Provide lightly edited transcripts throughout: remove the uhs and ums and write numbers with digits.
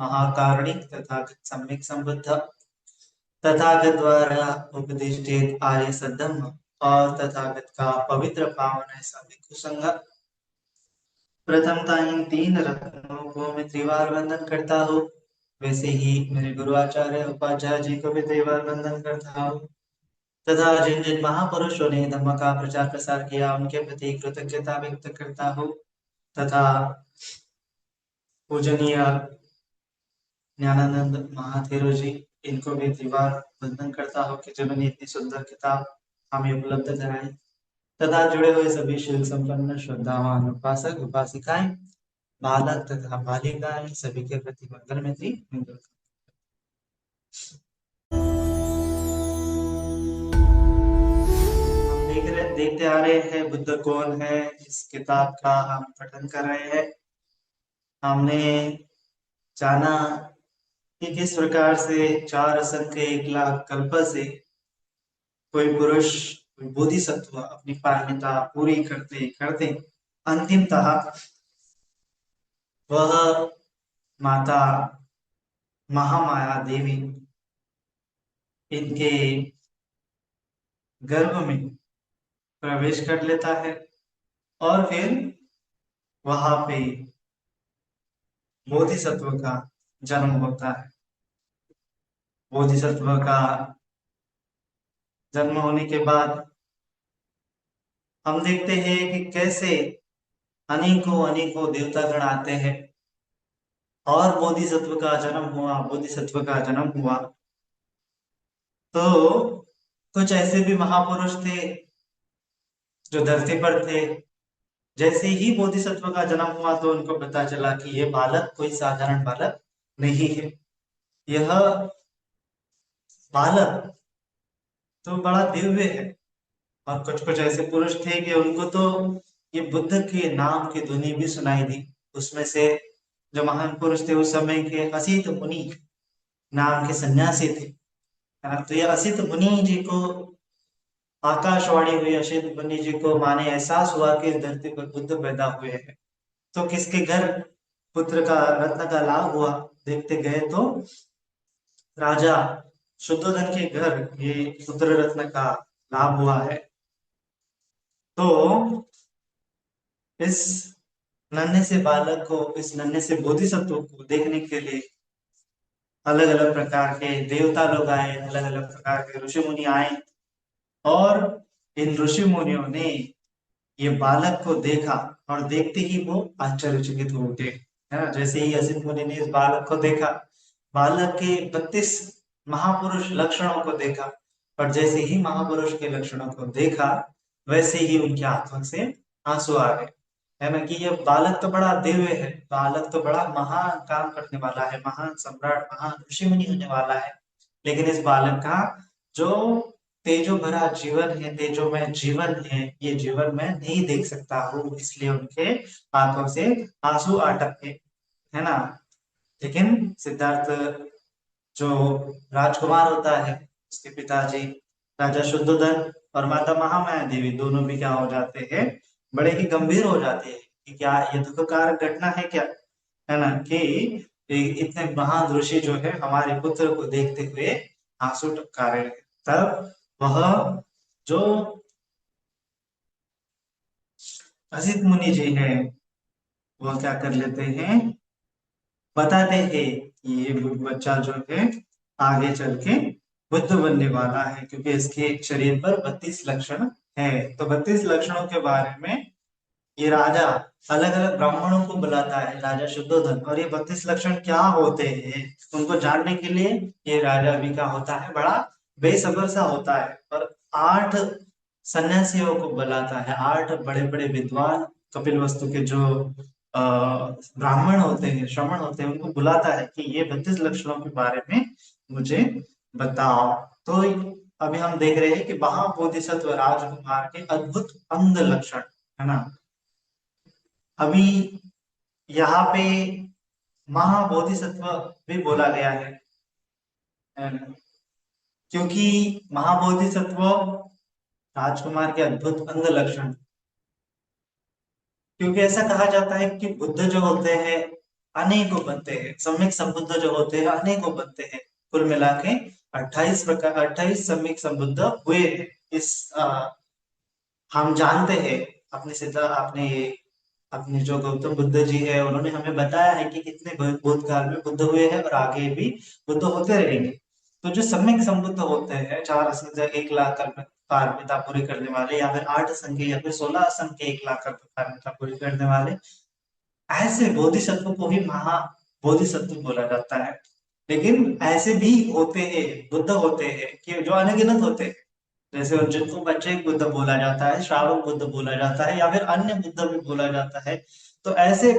महाकारुणिक तथागत सम्यक संबुद्ध तथागत द्वारा उपदिष्टित आर्य सद्धम्म और तथागत का पवित्र पावन ऐसा भिक्षु संघ। प्रथमता इन तीन रत्नों को मैं त्रिवार वंदन करता हूँ। वैसे ही मेरे गुरुआचार्य उपाध्याय जी को भी त्रिवार वंदन करता हूँ तथा जिन जिन महापुरुषों ने धम्म का प्रचार प्रसार किया उनके प्रति कृतज्ञता व्यक्त करता हूँ तथा पूजनीय ज्ञानानंद महाथेरो जी इनको भी त्रिवार वंदन करता हूँ कि जिन्होंने इतनी सुंदर किताब हमें उपलब्ध कराई तथा जुड़े हुए सभी शील संपन्न श्रद्धावान उपासक उपासिकाएं बालक तथा बालिकाएं सभी के प्रति मंगल में थी मंगल। हम देखते आ रहे हैं बुद्ध कौन है। इस किताब का हम पठन कर रहे हैं। हमने जाना कि किस प्रकार से 4 असंख्य 1 लाख कल्प से कोई पुरुष कोई बोधिसत्व अपनी पारमिता पूरी करते करते अंतिमतः वह माता महामाया देवी इनके गर्भ में प्रवेश कर लेता है और फिर वहां पे बोधिसत्व का जन्म होता है। बोधिसत्व का जन्म होने के बाद हम देखते हैं कि कैसे अनेकों अनेकों देवतागण आते हैं और बोधिसत्व का जन्म हुआ तो कुछ ऐसे भी महापुरुष थे जो धरती पर थे। जैसे ही बोधिसत्व का जन्म हुआ तो उनको पता चला कि यह बालक कोई साधारण बालक नहीं है। यह बालक तो बड़ा दिव्य है। और कुछ कुछ ऐसे पुरुष थे कि उनको तो ये बुद्ध के नाम की ध्वनि भी सुनाई दी। उसमें से जो महान पुरुष थे उस समय के असित मुनि नाम के सन्यासी थे। तो ये असित मुनि जी को आकाशवाणी हुई। असित मुनि जी को माने एहसास हुआ कि इस धरती पर बुद्ध पैदा हुए हैं। तो किसके घर पुत्र का रत्न का लाभ हुआ। देखते गए तो राजा शुद्धोधन के घर ये पुत्र रत्न का लाभ हुआ है। तो इस नन्हे से बालक को इस नन्हे से बोधिसत्व को देखने के लिए अलग अलग प्रकार के देवता लोग आए। अलग अलग प्रकार के ऋषि मुनि आए और इन ऋषि मुनियों ने ये बालक को देखा और देखते ही वो आश्चर्यचकित हो उठे, है ना। जैसे ही असित मुनि ने इस बालक को देखा, बालक के 32 महापुरुष लक्षणों को देखा और जैसे ही महापुरुष के लक्षणों को देखा वैसे ही उनकी आंखों से आंसू आ गए, है ना। कि ये बालक तो बड़ा दिव्य है, बालक तो बड़ा महान काम करने वाला है, महान सम्राट महान ऋषि मुनि होने वाला है। लेकिन इस बालक का जो तेजो भरा जीवन है, तेजोमय जीवन है, ये जीवन मैं नहीं देख सकता हूँ, इसलिए उनके आंखों से आंसू आ टपके, है ना। लेकिन सिद्धार्थ जो राजकुमार होता है उसके पिताजी राजा शुद्धोधन और माता महामाया देवी दोनों भी क्या हो जाते हैं, बड़े ही गंभीर हो जाते हैं कि क्या ये दुखकारक घटना है क्या, है ना। कि इतने महान ऋषि जो है हमारे पुत्र को देखते हुए आंसू टपका रहे हैं। तब वह जो असित मुनि जी है वह क्या कर लेते हैं, बताते हैं कि ये बच्चा जो है आगे चल के बुद्ध बनने वाला है, क्योंकि इसके शरीर पर 32 लक्षण है। तो 32 लक्षणों के बारे में ये राजा अलग अलग ब्राह्मणों को बुलाता है, राजा शुद्धोधन। और ये 32 लक्षण क्या होते हैं उनको जानने के लिए ये राजा भी क्या होता है, बड़ा बेसब्र सा होता है। और 8 सन्यासियों को बुलाता है, 8 बड़े बड़े विद्वान कपिल वस्तु के जो ब्राह्मण होते हैं, श्रमण होते हैं, उनको बुलाता है कि ये 32 लक्षणों के बारे में मुझे बताओ। तो अभी हम देख रहे हैं कि महाबोधिसत्व राजकुमार के अद्भुत अंग लक्षण, है ना। अभी यहाँ पे महाबोधिसत्व भी बोला गया है क्योंकि महाबोधिसत्व राजकुमार के अद्भुत अंग लक्षण, क्योंकि ऐसा कहा जाता है कि बुद्ध जो होते हैं अनेकों बनते हैं। सम्यक संबुद्ध जो होते हैं अनेकों बनते हैं। कुल मिला के 28 सम्यक संबुद्ध हुए हैं। इस हम जानते हैं, अपने सिद्धा अपने अपने जो गौतम बुद्ध जी है उन्होंने हमें बताया है कि कितने भूतकाल में बुद्ध हुए हैं और आगे भी बुद्ध होते रहेंगे। तो जो सम्यक संबुद्ध होते हैं, 4 असंख्य 1 लाख कल्प पारमिता पूरी करने वाले, या फिर 8 असंख्य या फिर 16 असंख्य 1 लाख कल्प पारमिता पूरी करने वाले, ऐसे बोधिसत्व को ही महा बोधिसत्व बोला जाता है। लेकिन ऐसे भी होते हैं, बुद्ध होते हैं कि जो अनगिनत होते हैं, जैसे जिनको बच्चे बुद्ध बोला जाता है, श्रावक बुद्ध बोला जाता है, या फिर अन्य बुद्ध भी बोला जाता है। तो ऐसे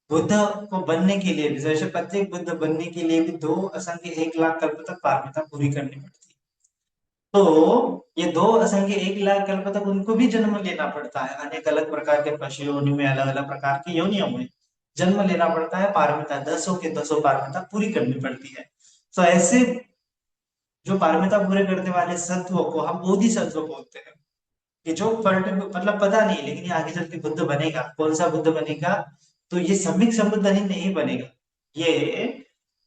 बुद्ध को बनने के लिए भी, जैसे प्रत्येक बुद्ध बनने के लिए भी 2 असंख्य 1 लाख कल्प तक पारमिता पूरी करनी पड़ती है। तो ये 2 असंख्य 1 लाख कल्प तक उनको भी जन्म लेना पड़ता है, अनेक अलग प्रकार के पशु योनि में, अलग अलग प्रकार की योनियों में जन्म लेना पड़ता है। पारमिता दसों के दसों पारमिता पूरी करनी पड़ती है। तो ऐसे जो पारमिता पूरे करने वाले सत्वों को हम बोधि सत्व बोलते हैं। कि जो मतलब पता नहीं, लेकिन ये आगे चल के बुद्ध बनेगा, कौन सा बुद्ध बनेगा, तो ये सम्यक संबुद्ध ही नहीं बनेगा, ये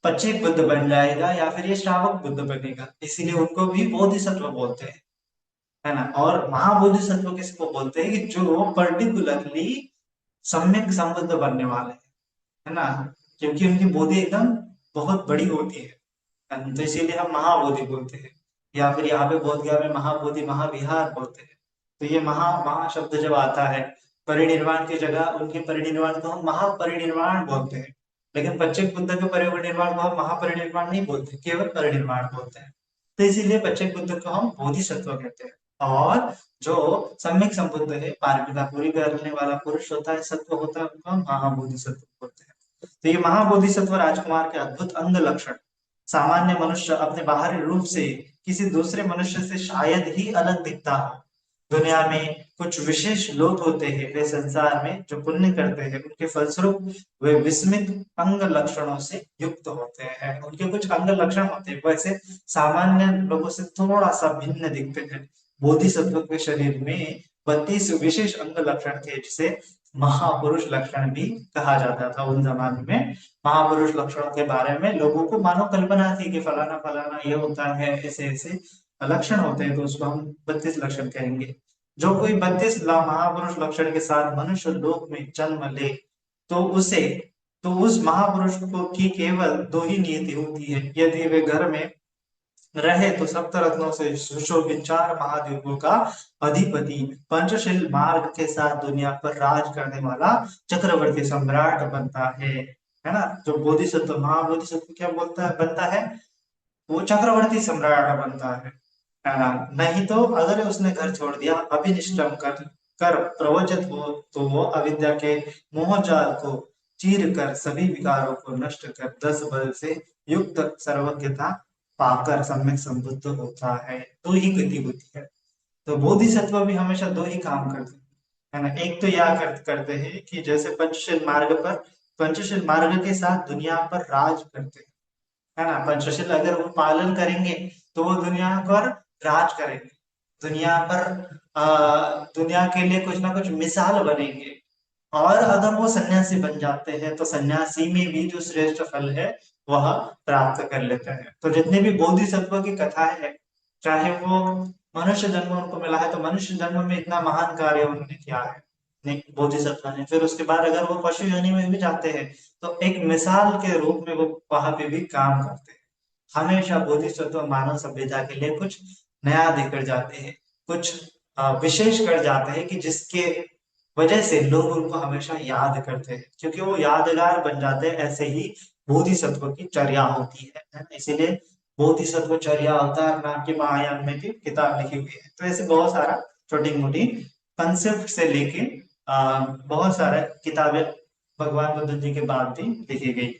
पच्चीक बुद्ध बन जाएगा, या फिर ये श्रावक बुद्ध बनेगा। इसीलिए उनको भी बोधिसत्व बोलते हैं, है ना। और महाबोधिसत्व किसको बोलते हैं, कि जो पर्टिकुलरली सम्यक संबुद्ध बनने वाले हैं, है ना, क्योंकि उनकी बोधि एकदम बहुत बड़ी होती है। तो इसीलिए हम महाबोधि बोलते हैं। या फिर यहाँ पे बोध गया में महाबोधि महाविहार बोलते हैं। तो ये महा शब्द जब आता है परिनिर्वाण की जगह, उनके परिनिर्वाण को हम महापरिनिर्वाण बोलते हैं। लेकिन पच्चीक बुद्ध के परिनिर्वाण को हम महापरिनिर्वाण नहीं बोलते, केवल परिनिर्वाण बोलते हैं। तो इसीलिए पच्चीक बुद्ध को हम बोधिसत्व कहते हैं। और जो सम्यक संबुद्ध है, पारमिता पूरी करने वाला पुरुष होता है, सत्व होता है, उनको हम महाबोधिसत्व बोलते हैं। तो ये महाबोधिसत्व राजकुमार के अद्भुत अंग लक्षण, सामान्य मनुष्य अपने बाहरी रूप से किसी दूसरे मनुष्य से शायद ही अलग दिखता हो। दुनिया में कुछ विशेष लोग होते हैं, वे संसार में जो पुण्य करते हैं उनके फलस्वरूप वे विस्मित अंग लक्षणों से युक्त होते हैं। उनके कुछ अंग लक्षण होते हैं, वैसे सामान्य लोगों से थोड़ा सा भिन्न दिखते हैं। बोधिसत्व के शरीर में 32 विशेष अंग लक्षण थे, जिसे महापुरुष लक्षण भी कहा जाता था उन जमाने में। महापुरुष लक्षणों के बारे में लोगों को मानो कल्पना थी कि फलाना फलाना ये होता है, ऐसे ऐसे लक्षण होते हैं, तो उसको हम 32 लक्षण कहेंगे। जो कोई 32 महापुरुष लक्षण के साथ मनुष्य लोक में जन्म ले, तो उसे तो उस महापुरुष को की केवल 2 ही नियति होती है। यदि वे घर में रहे तो सप्तरत्नों से सुशोभित 4 महाद्वीपों का अधिपति, पंचशील मार्ग के साथ दुनिया पर राज करने वाला चक्रवर्ती सम्राट बनता है ना। जो बोधिसत्व महाबोधिसत्व क्या बोलता है बनता है, वो चक्रवर्ती सम्राट बनता है ना। नहीं तो अगर उसने घर छोड़ दिया, अभिनिष्टम कर प्रवचित हो, तो वो अविद्या के मोह जाल को चीर कर सभी विकारों को नष्ट कर 10 बल से युक्त सर्वज्ञता पाकर सम्यक संबुद्ध होता है। 2 ही गति होती है। तो बोधिसत्व भी हमेशा 2 ही काम करते हैं, है ना। एक तो यह करते हैं कि जैसे पंचशील मार्ग के साथ दुनिया पर राज करते हैं, है ना। पंचशील अगर वो पालन करेंगे तो वो दुनिया पर राज करेंगे, दुनिया पर दुनिया के लिए कुछ ना कुछ मिसाल बनेंगे। और अगर वो सन्यासी बन जाते हैं तो सन्यासी में भी जो श्रेष्ठ फल है वह प्राप्त कर लेते हैं। तो जितने भी बोधिसत्व की कथाएं हैं, चाहे वो मनुष्य जन्म उनको मिला है, तो मनुष्य जन्म में इतना महान कार्य उन्होंने किया है बोधिसत्व ने, फिर उसके बाद अगर वो पशु योनि में भी जाते हैं तो एक मिसाल के रूप में वो वहां पे भी काम करते हैं। हमेशा बोधिसत्व मानव सभ्यता के लिए कुछ नया देकर जाते हैं, कुछ विशेष कर जाते हैं, कि जिसके वजह से लोग उनको हमेशा याद करते हैं, क्योंकि वो यादगार बन जाते हैं। ऐसे ही बोधिसत्व की चर्या होती है ना? इसीलिए बोधिसत्व चर्या अवतार नाम की महायान में भी किताब लिखी हुई है। तो ऐसे बहुत सारा छोटी मोटी कंसेप्ट से लेके बहुत सारे किताबें भगवान बुद्ध जी के बाद भी लिखी गई।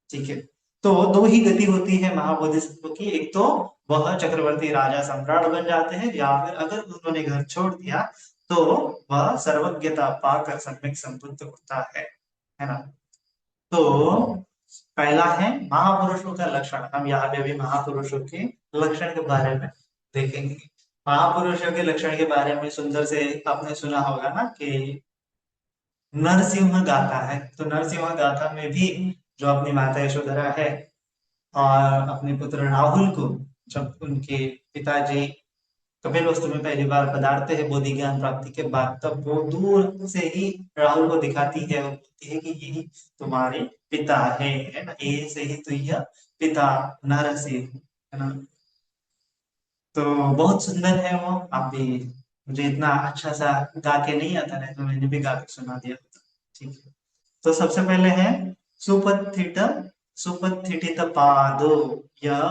ठीक है। तो 2 ही गति होती है महाबोधिसत्व की, एक तो वह चक्रवर्ती राजा सम्राट बन जाते हैं, या फिर अगर उन्होंने घर छोड़ दिया तो वह सर्वज्ञता पाकर सम्यक संबुद्ध होता है ना। तो पहला है महापुरुषों का लक्षण। हम यहाँ पे अभी महापुरुषों के लक्षण के बारे में देखेंगे। महापुरुषों के लक्षण के बारे में सुंदर से आपने सुना होगा ना, कि नरसिंह गाथा है। तो नरसिंह गाथा में भी जो अपनी माता यशोधरा है और अपने पुत्र राहुल को, जब उनके पिताजी कपिलवस्तु में पहली बार पधारते हैं बोधि ज्ञान प्राप्ति के बाद, तब वो दूर से ही राहुल को दिखाती है और बोलती है कि यही तुम्हारे पिता है ना, ये से ही तो यह पिता नरसिंह है ना। तो बहुत सुंदर है वो। आप भी, मुझे इतना अच्छा सा गा के नहीं आता है, तो मैंने भी गा के सुना दिया होता। ठीक है। तो सबसे पहले है सुपथिट सुपथिटित पादो। यह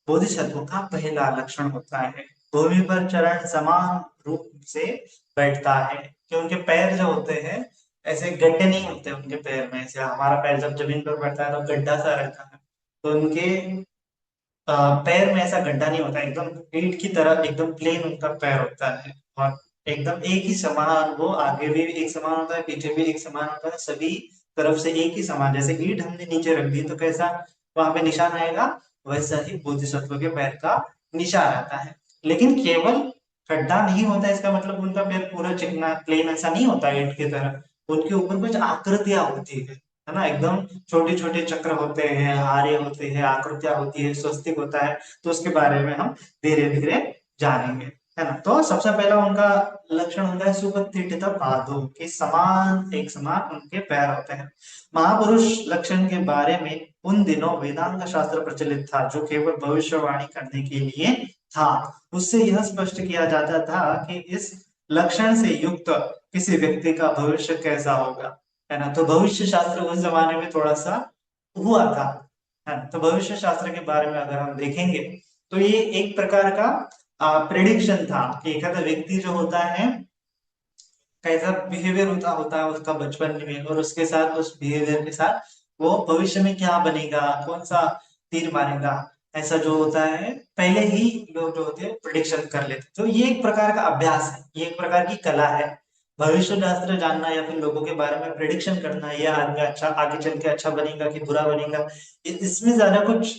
बोधिसत्व का पहला लक्षण होता है। भूमि पर चरण समान रूप से बैठता है, कि उनके पैर जो होते हैं ऐसे गड्ढे नहीं होते उनके पैर में, ऐसे हमारा पैर जब जमीन पर बैठता है तो गड्ढा सा रहता है। तो उनके पैर में ऐसा गड्ढा नहीं होता, एकदम ईंट की तरह एकदम प्लेन उनका पैर होता है। और एकदम एक ही समान, वो आगे भी एक समान होता है, पीछे भी एक समान होता है, सभी तरफ से एक ही समान। जैसे ईंट हमने नीचे रख दी तो कैसा वहां पे निशान आएगा, वैसा ही बोधिसत्व के पैर का निशान आता है। लेकिन केवल गड्ढा नहीं होता इसका मतलब उनका पैर पूरा चिकना प्लेन ऐसा नहीं होता ईंट की तरह। उनके ऊपर कुछ आकृतियां होती है ना, एकदम छोटे छोटे चक्र होते हैं, आर्य होते हैं, आकृतियां होती है, स्वस्तिक होता है। तो उसके बारे में हम धीरे धीरे जानेंगे, है ना। तो सबसे पहला उनका लक्षण होता है सुपथिटित पादों के समान, एक समान उनके पैर होते हैं। महापुरुष लक्षण के बारे में उन दिनों वेदांत शास्त्र प्रचलित था, जो केवल भविष्यवाणी करने के लिए था। उससे यह स्पष्ट किया जाता था कि इस लक्षण से युक्त किसी व्यक्ति का भविष्य कैसा होगा, है ना। तो भविष्य शास्त्र उस जमाने में थोड़ा सा हुआ था, है ना। तो भविष्य शास्त्र के बारे में अगर हम देखेंगे तो ये एक प्रकार का प्रेडिक्शन था कि एक आधा व्यक्ति जो होता है कैसा बिहेवियर होता होता है उसका बचपन में, और उसके साथ उस बिहेवियर के साथ वो भविष्य में क्या बनेगा, कौन सा तीर मारेगा, ऐसा जो होता है पहले ही लोग जो होते हैं प्रिडिक्शन कर लेते। तो ये एक प्रकार का अभ्यास है, ये एक प्रकार की कला है। भविष्य शास्त्र जानना या फिर लोगों के बारे में प्रिडिक्शन करना, ये आदमी अच्छा आगे चल के अच्छा बनेगा कि बुरा बनेगा, इसमें ज्यादा कुछ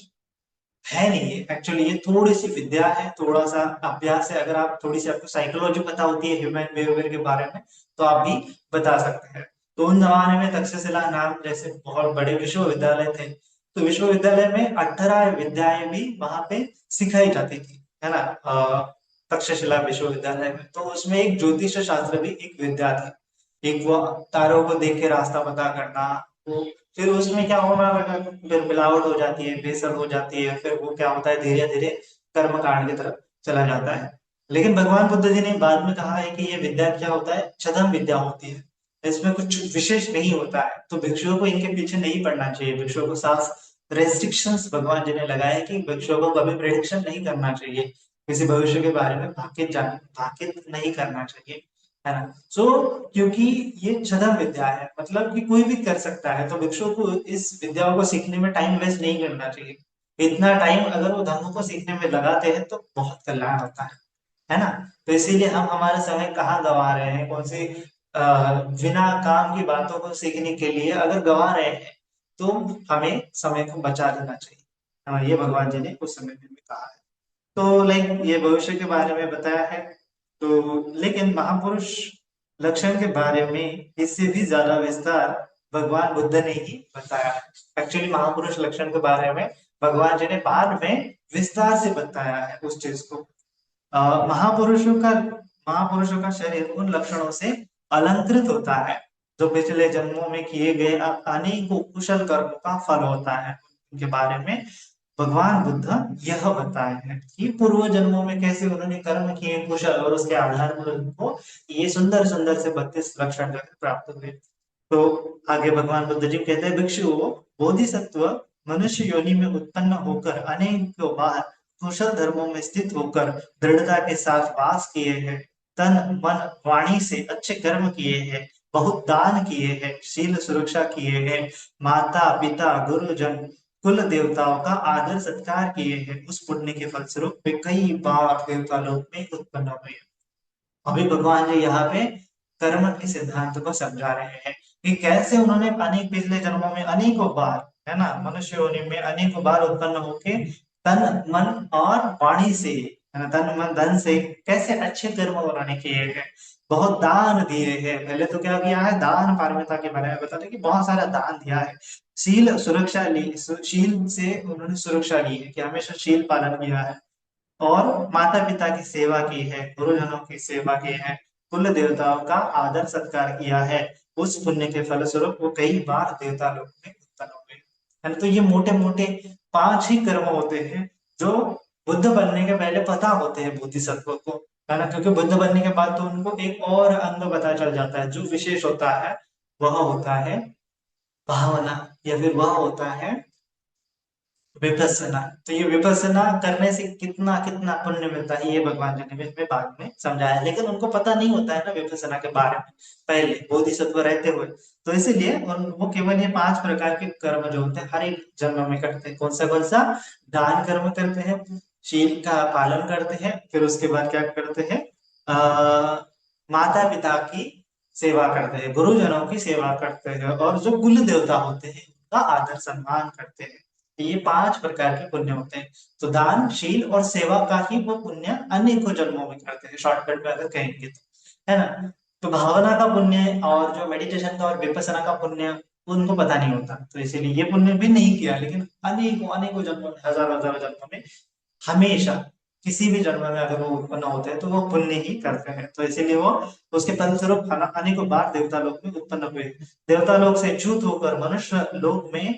है नहीं। ये एक्चुअली ये थोड़ी सी विद्या है, थोड़ा सा अभ्यास है। अगर आप थोड़ी सी आपको साइकोलॉजी पता होती है ह्यूमन बिहेवियर के बारे में, तो आप भी बता सकते हैं। तो उन जमाने में तक्षशिला नाम जैसे बहुत बड़े विश्वविद्यालय थे, तो विश्वविद्यालय में 18 विद्याएं भी वहां पे सिखाई जाती थी, है ना। तक्षशिला विश्वविद्यालय में तो उसमें एक ज्योतिष शास्त्र भी एक विद्या थी। एक वो तारों को देख के रास्ता पता करना, वो फिर उसमें क्या होना लगा, फिर मिलावट हो जाती है, बेसर हो जाती है, फिर वो क्या होता है धीरे धीरे कर्म कांड की तरफ चला जाता है। लेकिन भगवान बुद्ध जी ने बाद में कहा है कि ये विद्या क्या होता है, छद्म विद्या होती है, इसमें कुछ विशेष नहीं होता है। तो भिक्षुओं को इनके पीछे नहीं पड़ना चाहिए। भिक्षुओं को साफ रेस्ट्रिक्शंस भगवान जी ने लगाए कि भिक्षुओं को कभी प्रेडिक्शन नहीं करना चाहिए, किसी भविष्य के बारे में भाकित नहीं करना चाहिए, है ना। सो क्योंकि ये छद्म विद्या है, मतलब कि कोई भी कर सकता है, तो भिक्षुओं को इस विद्याओं को सीखने में टाइम वेस्ट नहीं करना चाहिए। इतना टाइम अगर वो धर्मों को सीखने में लगाते हैं तो बहुत कल्याण होता है ना। तो इसीलिए हम हमारे समय कहाँ गंवा रहे हैं, कौन सी बिना काम की बातों को सीखने के लिए अगर गंवा रहे हैं, तो हमें समय को बचा लेना चाहिए। ये भगवान जी ने उस समय में भी कहा है। तो लाइक ये भविष्य के बारे में बताया है। तो लेकिन महापुरुष लक्षण के बारे में इससे भी ज्यादा विस्तार भगवान बुद्ध ने ही बताया है। एक्चुअली महापुरुष लक्षण के बारे में भगवान जी ने बाद में विस्तार से बताया है उस चीज को। महापुरुषों का शरीर उन लक्षणों से अलंकृत होता है, जो पिछले जन्मों में किए गए अनेकों कुशल कर्मों का फल होता है। उनके बारे में भगवान बुद्ध यह बताए हैं कि पूर्व जन्मों में कैसे उन्होंने कर्म किए कुशल, और उसके आधार पर उनको ये सुंदर सुंदर से 32 लक्षण प्राप्त हुए। तो आगे भगवान बुद्ध जी कहते हैं, भिक्षुओं, बोधिसत्व मनुष्य योनि में उत्पन्न होकर अनेक बार कुशल धर्मों में स्थित होकर दृढ़ता के साथ वास किए हैं, तन मन वाणी से अच्छे कर्म किए हैं, बहुत दान किए हैं, शील सुरक्षा किए हैं, माता पिता गुरुजन कुल देवताओं का आदर सत्कार किए हैं, उस पुण्य के फलस्वरूप वे कई बार देवता लोक में उत्पन्न हुए। अभी भगवान जी यहाँ पे कर्म के सिद्धांत को समझा रहे हैं कि कैसे उन्होंने अनेक पिछले जन्मों में अनेकों बार, है ना, मनुष्य योनि में अनेकों बार उत्पन्न होके तन मन और वाणी से, है ना, तन मन धन से कैसे अच्छे कर्म उन्होंने किए हैं, बहुत दान दिए हैं। पहले तो क्या किया है, दान पारमिता के बारे में बताते हैं कि बहुत सारा दान दिया है। शील सुरक्षा ली, शील से उन्होंने सुरक्षा ली है कि हमेशा शील पालन किया है, और माता पिता की सेवा की है, गुरुजनों की सेवा की है, कुल देवताओं का आदर सत्कार किया है। उस पुण्य के फलस्वरूप वो कई बार देवता लोक में उत्पन्न हुए। है ना? तो ये मोटे मोटे 5 ही कर्म होते हैं जो बुद्ध बनने के पहले पता होते हैं बोधिसत्व को। है ना? क्योंकि बुद्ध बनने के बाद तो उनको एक और अंग पता चल जाता है जो विशेष होता है। वह होता है भावना, या फिर वह होता है विपස්සना। तो ये विपස්සना करने से कितना कितना पुण्य मिलता है, ये भगवान जी ने भी बाद में समझाया, लेकिन उनको पता नहीं होता है ना विपස්සना के बारे में पहले बोधिसत्व रहते हुए। तो इसीलिए वो केवल ये 5 प्रकार के कर्म जो होते हैं हर एक जन्म में करते हैं। कौन सा दान कर्म करते हैं, शील का पालन करते हैं, फिर उसके बाद क्या करते हैं, माता पिता की सेवा करते हैं, गुरुजनों की सेवा करते हैं, और जो कुल देवता होते हैं उनका आदर सम्मान करते हैं। ये 5 प्रकार के पुण्य होते हैं। तो दान, शील और सेवा का ही वो पुण्य अनेकों जन्मों में करते हैं, शॉर्टकट में अगर कहेंगे तो। है ना? तो भावना का पुण्य और जो मेडिटेशन का और विपස්සना का पुण्य उनको पता नहीं होता, तो इसीलिए ये पुण्य भी नहीं किया, लेकिन अनेकों अनेकों जन्मों में, हजारों हजारों जन्मों में, हमेशा किसी भी जन्म में अगर वो उत्पन्न होते हैं तो वो पुण्य ही करते हैं। तो इसीलिए वो उसके फलस्वरूप अनेकों बार देवता लोक में उत्पन्न हुए। देवता लोक से च्युत होकर मनुष्य लोक में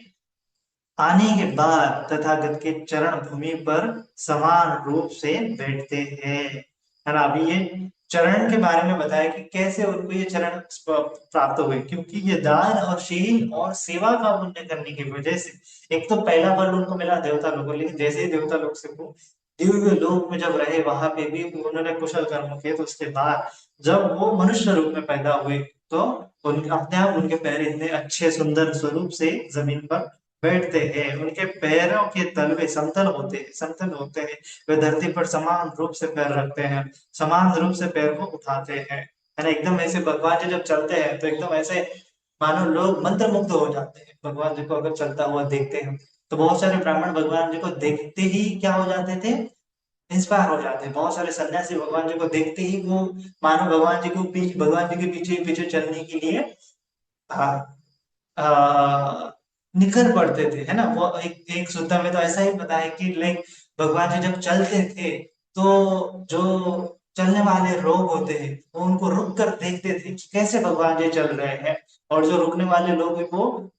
आने के बाद तथागत के चरण भूमि पर समान रूप से बैठते हैं। है ना? अभी ये चरण के बारे में बताया कि कैसे उनको ये चरण प्राप्त हुए, क्योंकि ये दान और शील और सेवा का पुण्य करने की वजह से एक तो पहला फल उनको मिला देवता लोगों, लेकिन जैसे ही देवता लोग से वो दिव्य लोक में जब रहे वहां पे भी उन्होंने कुशल कर्म किए, तो उसके बाद जब वो मनुष्य रूप में पैदा हुए तो उनके अपने आप उनके पैर इतने अच्छे सुंदर स्वरूप से जमीन पर बैठते हैं। उनके पैरों के तलवे समतल होते हैं। वे धरती पर समान रूप से पैर रखते हैं, समान रूप से पैर को उठाते हैं। है ना? एकदम ऐसे भगवान जी जब चलते हैं तो एकदम ऐसे मानो लोग मंत्र मुग्ध हो जाते हैं। भगवान जी को अगर चलता हुआ देखते हैं तो बहुत सारे ब्राह्मण भगवान जी को देखते ही क्या हो जाते थे, इंस्पायर हो जाते हैं। बहुत सारे सन्यासी भगवान जी को देखते ही वो मानो भगवान जी के पीछे पीछे चलने के लिए आ, निखर पड़ते थे। है ना? वो एक सूत्र में तो ऐसा ही पता है कि लाइक भगवान जी जब चलते थे तो जो चलने वाले लोग होते हैं वो उनको रुक कर देखते थे कि कैसे भगवान जी चल रहे हैं, और जो रुकने वाले लोग हैं वो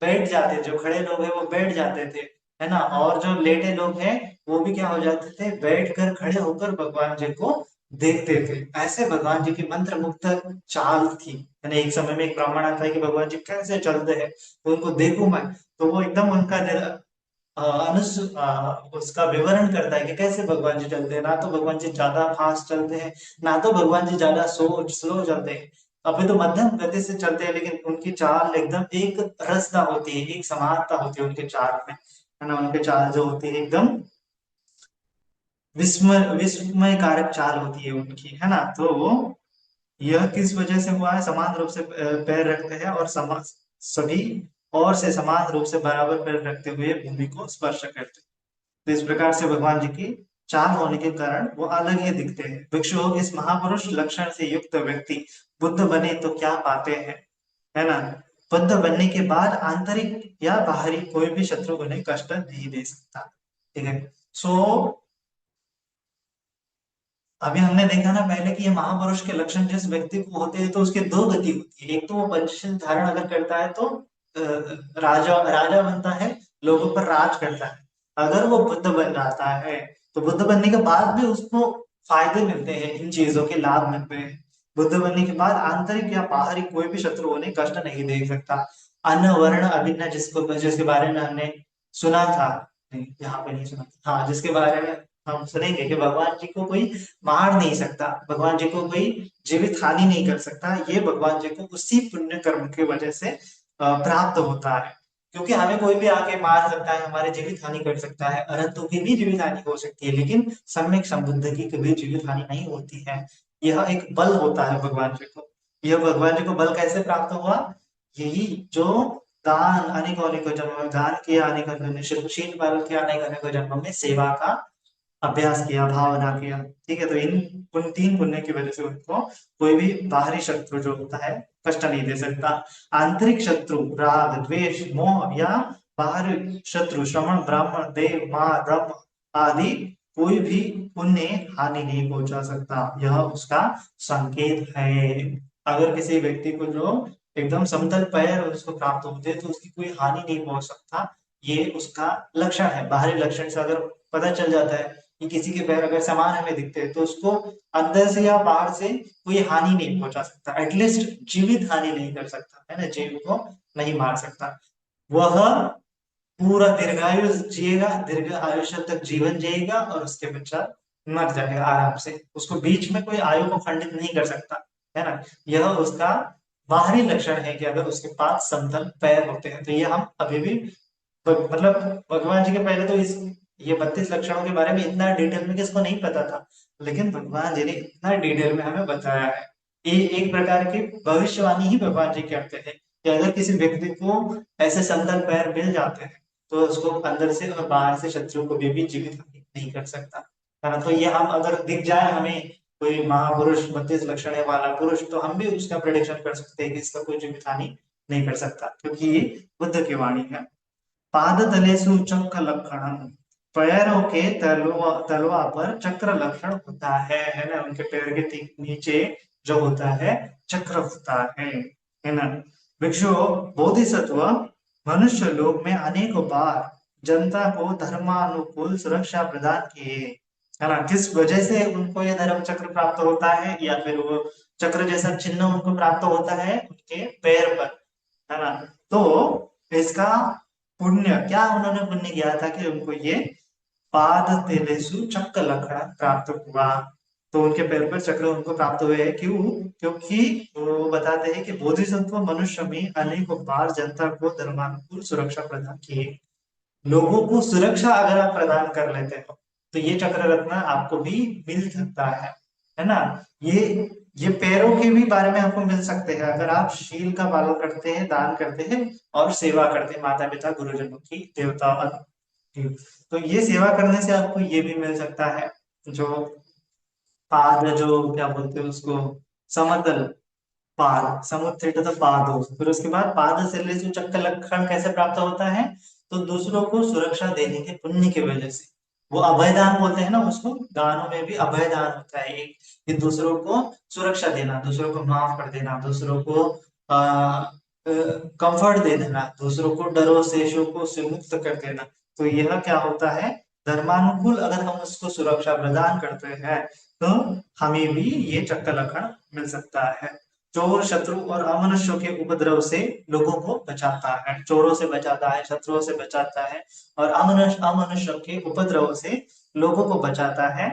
बैठ जाते, जो खड़े लोग हैं वो बैठ जाते थे। है ना? और जो लेटे लोग हैं वो भी क्या हो जाते थे, बैठ कर खड़े होकर भगवान जी को देखते थे। ऐसे भगवान जी की मंत्र मुग्ध चाल थी। है ना? एक समय में एक ब्राह्मण आता है कि भगवान जी कैसे चलते हैं तो उनको देखूं मैं, तो वो एकदम उनका उसका विवरण करता है कि कैसे भगवान जी चलते हैं। ना तो भगवान जी ज्यादा फास्ट चलते हैं, ना तो भगवान जी ज्यादा स्लो चलते हैं। अभी तो मध्यम गति से चलते हैं, लेकिन उनकी चाल एकदम एक रसता होती है, एक समानता होती है उनके चाल में। है ना? उनके चाल जो होती है एकदम विस्मय कारक चाल होती है उनकी। है ना? तो यह किस वजह से हुआ है, समान रूप से पैर रखते हैं और सभी और से समान रूप से बराबर पैर रखते हुए भूमि को स्पर्श करते हैं। तो इस प्रकार से भगवान जी की चाल होने के कारण वो अलग ही दिखते हैं। भिक्षु, इस महापुरुष लक्षण से युक्त व्यक्ति बुद्ध बने तो क्या पाते हैं? है ना? बुद्ध बनने के बाद आंतरिक या बाहरी कोई भी शत्रु उन्हें कष्ट नहीं दे सकता। ठीक है? सो अभी हमने देखा ना पहले कि ये महापुरुष के लक्षण जिस व्यक्ति को होते हैं तो उसकी 2 गति होती है। एक तो वो पंचशील धारण अगर करता है तो राजा राजा बनता है, लोगों पर राज करता है। अगर वो बुद्ध बन जाता है तो बुद्ध बनने के बाद भी उसको फायदे मिलते हैं, इन चीजों के लाभ मिलते हैं। बुद्ध बनने के बाद आंतरिक या बाहरी कोई भी शत्रु उन्हें कष्ट नहीं दे सकता। अन्न वर्ण अभिन्न, जिसके बारे में हमने सुना था, नहीं यहाँ पे नहीं सुना था, हाँ, जिसके बारे में हम सुनेंगे कि भगवान जी को कोई मार नहीं सकता, भगवान जी को कोई जीवित हानि नहीं कर सकता। ये भगवान जी को उसी पुण्य कर्म की वजह से प्राप्त होता है। क्योंकि हमें कोई भी आके मार सकता है, हमारे जीवित हानि कर सकता है, अनंतों की भी जीवित हानि हो सकती है, लेकिन सम्यक संबुद्ध की कभी जीवित हानि नहीं होती है। यह एक बल होता है भगवान जी को। यह भगवान जी को बल कैसे प्राप्त हुआ? यही जो दान अनेकों अनेकों जन्मों में दान किया, अनेकों शील पालन किया, अनेकों अनेकों जन्मों में सेवा का अभ्यास किया, भावना किया, ठीक है। तो इन उन तीन पुण्य की वजह से उनको कोई भी बाहरी शत्रु जो होता है कष्ट नहीं दे सकता। आंतरिक शत्रु राग द्वेष मोह या बाहरी शत्रु श्रवण ब्राह्मण देव माँ ब्रह्म आदि कोई भी पुण्य हानि नहीं पहुंचा सकता, यह उसका संकेत है। अगर किसी व्यक्ति को जो एकदम समतल पैर उसको प्राप्त होते हैं तो उसकी कोई हानि नहीं पहुंच सकता, ये उसका लक्षण है। बाहरी लक्षण से अगर पता चल जाता है कि किसी के पैर अगर समान हमें दिखते हैं तो उसको अंदर से या बाहर से कोई हानि नहीं पहुंचा सकता, एटलीस्ट जीवित हानि नहीं कर सकता, है ना, जीव को नहीं मार सकता। वह पूरा दीर्घायु जिएगा, दीर्घ आयुष्य तक जीवन जिएगा और उसके पश्चात मर जाएगा आराम से, उसको बीच में कोई आयु को खंडित नहीं कर सकता, है ना। यह उसका बाहरी लक्षण है कि अगर उसके पास समतल पैर होते हैं। तो ये हम अभी भी मतलब भगवान जी के पहले तो इस ये 32 लक्षणों के बारे में इतना डिटेल में किसको नहीं पता था, लेकिन भगवान जी ने इतना डिटेल में हमें बताया है। ये एक प्रकार की भविष्यवाणी ही भगवान जी करते हैं कि अगर किसी व्यक्ति को ऐसे समतल पैर मिल जाते हैं तो उसको अंदर से और बाहर से शत्रु को भी जीवित नहीं कर सकता, है ना। तो ये हम अगर दिख जाए हमें कोई महापुरुष 32 लक्षण वाला पुरुष, तो हम भी उसका प्रेडिक्शन कर सकते हैं कि इसका कोई जीवित हानि नहीं कर सकता, क्योंकि ये बुद्ध की वाणी है। पाद तलेसु चक्र लक्षण, पैरों के तलवा पर चक्र लक्षण होता है ना, उनके पैर के ठीक नीचे जो होता है चक्र होता है ना। भिक्षु बोधिसत्व मनुष्य लोक में अनेकों बार जनता को धर्मानुकूल सुरक्षा प्रदान किए, है ना। किस वजह से उनको ये धर्म चक्र प्राप्त होता है, या फिर वो चक्र जैसा चिन्ह उनको प्राप्त होता है उनके पैर पर, है ना। तो इसका पुण्य क्या, उन्होंने पुण्य किया था कि उनको ये पाद तेलेसु चक्र लक्षण प्राप्त हुआ। तो उनके पैर पर चक्र उनको प्राप्त हुए हैं, क्यों? क्योंकि वो बताते हैं कि बोधिसत्व मनुष्य में अनेकों बार जनता को धर्मानुकूल सुरक्षा प्रदान की। लोगों को सुरक्षा अगर आप प्रदान कर लेते हो तो ये चक्र रत्न आपको भी मिल सकता है ना। ये ये पैरों के भी बारे में आपको मिल सकते हैं अगर आप शील का पालन करते हैं, दान करते हैं और सेवा करते हैं माता पिता गुरुजनों की, देवता की। तो ये सेवा करने से आपको ये भी मिल सकता है, जो पाद जो क्या बोलते हैं उसको, समतल पाद, समुत्थित पादो। फिर उसके बाद पाद से ले जो चक्र लक्षण कैसे प्राप्त होता है, तो दूसरों को सुरक्षा देने के पुण्य की वजह से। वो अभय दान बोलते हैं ना उसको, दानों में भी अभय दान होता है एक, कि दूसरों को सुरक्षा देना, दूसरों को माफ कर देना, दूसरों को कंफर्ट दे देना, दूसरों को डरों से शोकों से मुक्त कर देना। तो यह क्या होता है, धर्मानुकूल अगर हम उसको सुरक्षा प्रदान करते हैं तो हमें भी ये चक्र लक्षण मिल सकता है। चोर शत्रु और अमनुष्यों के उपद्रव से लोगों को बचाता है, चोरों से बचाता है, शत्रुओं से बचाता है, और अमनुष्यों के उपद्रव से लोगों को बचाता है।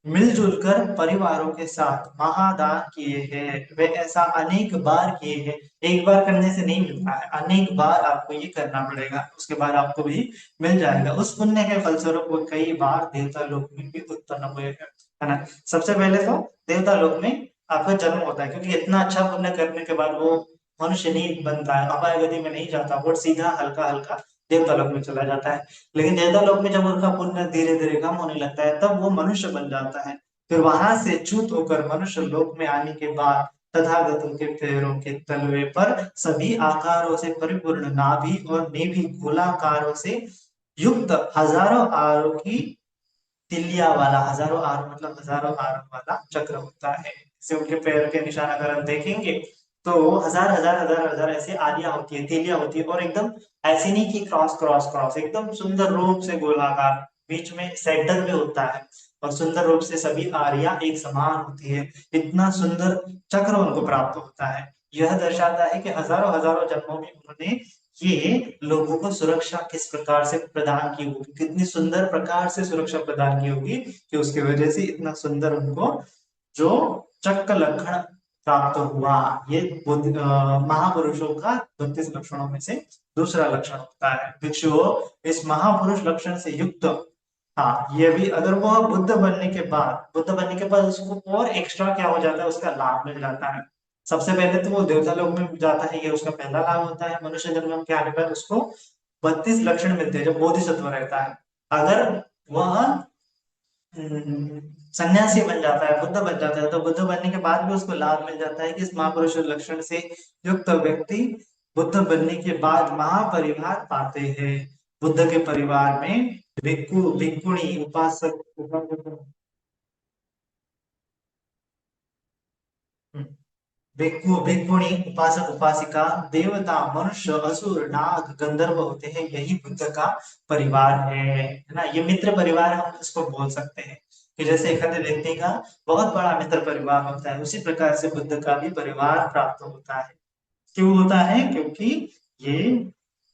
मिलजुल कर परिवारों के साथ महादान किए हैं, वे ऐसा अनेक बार किए हैं। एक बार करने से नहीं मिलता है, अनेक बार आपको ये करना पड़ेगा, उसके बाद आपको भी मिल जाएगा। उस पुण्य के फलस्वरूप वो कई बार देवता लोक में भी उत्पन्न हुए हैं, है ना। सबसे पहले तो देवता लोक में आपका जन्म होता है, क्योंकि इतना अच्छा पुण्य करने के बाद वो मनुष्य नहीं बनता है, अपाय गति में नहीं जाता, वो सीधा हल्का हल्का देवता लोक में चला जाता है। लेकिन देवता लोक में जब उनका पुण्य धीरे धीरे कम होने लगता है तब वो मनुष्य बन जाता है। फिर वहां से च्युत होकर मनुष्य लोक में आने के बाद तथागतों के पैरों के तलवे पर सभी आकारों से परिपूर्ण नाभि और नेभि गोलाकारों से युक्त हजारों आरों की तिलिया वाला, हजारों आर मतलब हजारों आर वाला चक्र होता है। जैसे उनके पैर के निशान अगर हम देखेंगे तो हजार हजार हजार हजार ऐसे आलिया होती है, तिलिया होती है, और एकदम ऐसे नहीं कि क्रॉस क्रॉस क्रॉस, एकदम सुंदर रूप से गोलाकार, बीच में सेंटर में होता है, और सुंदर रूप से सभी आरिया एक समान होती है। इतना सुंदर चक्र उनको प्राप्त होता है। यह दर्शाता है कि हजारों हजारों जन्मों में उन्होंने ये लोगों को सुरक्षा किस प्रकार से प्रदान की होगी, कितनी सुंदर प्रकार से सुरक्षा प्रदान की होगी कि उसकी वजह से इतना सुंदर उनको जो चक्र लक्षण प्राप्त हुआ। ये महापुरुषों का 32 लक्षणों में से दूसरा लक्षण होता है। भिक्षु इस महापुरुष लक्षण से युक्त, हाँ ये भी, अगर वो बुद्ध बनने के बाद उसको और एक्स्ट्रा क्या हो जाता है, उसका लाभ मिल जाता है। सबसे पहले तो वो देवता लोक में जाता है, ये उसका पहला लाभ होता है। मनुष्य जन्म के आने पर उसको 32 लक्षण मिलते हैं जब बोधिसत्व रहता है। अगर वह हम्म, सन्यासी बन जाता है, बुद्ध बन जाता है, तो बुद्ध बनने के बाद भी उसको लाभ मिल जाता है कि इस महापुरुष लक्षण से युक्त व्यक्ति बुद्ध बनने के बाद महापरिवार पाते हैं। बुद्ध के परिवार में भिक्खु भिक्खुणी उपासक उपासक भिक्खु भिक्खुणी उपासक उपासिका देवता मनुष्य असुर नाग गंधर्व होते हैं, यही बुद्ध का परिवार है ना। ये मित्र परिवार हम इसको बोल सकते हैं कि जैसे एक आधे व्यक्ति का बहुत बड़ा मित्र परिवार होता है, उसी प्रकार से बुद्ध का भी परिवार प्राप्त होता है। क्यों होता है? क्योंकि ये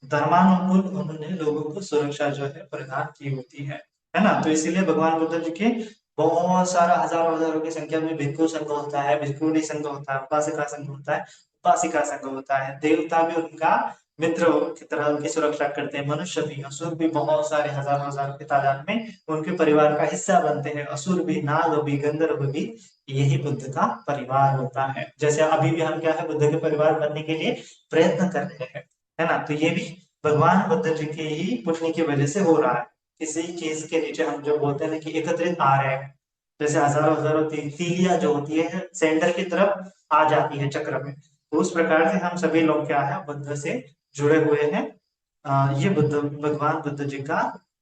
धर्मानुकूल उन्होंने लोगों को सुरक्षा जो है प्रदान की होती है ना। तो इसीलिए भगवान बुद्ध जी के बहुत सारा हजारों हजारों की संख्या में भिक्षु संघ होता है, भिक्षुणी संघ होता है, उपासिका संघ होता है, उपासिका संघ होता है। देवता भी उनका मित्र की तरह उनकी सुरक्षा करते हैं, मनुष्य भी असुर भी बहुत सारे हजारों हजारों की तादाद में उनके परिवार का हिस्सा बनते हैं। असुर भी, नाग भी, गंधर्व भी, यही बुद्ध का परिवार होता है। जैसे अभी भी हम क्या है, बुद्ध के परिवार बनने के लिए प्रयत्न कर रहे हैं, है ना। तो ये भी भगवान बुद्ध जी के ही पुण्य की वजह से हो रहा है। किसी चीज के नीचे हम जो बोलते हैं ना कि एकत्रित आ रहे हैं, जैसे हजारों हजारों तीलियां जो होती है सेंटर की तरफ आ जाती है चक्र में, तो उस प्रकार से हम सभी लोग क्या है, बुद्ध से जुड़े हुए हैं। ये बुद्ध भगवान बुद्ध जी का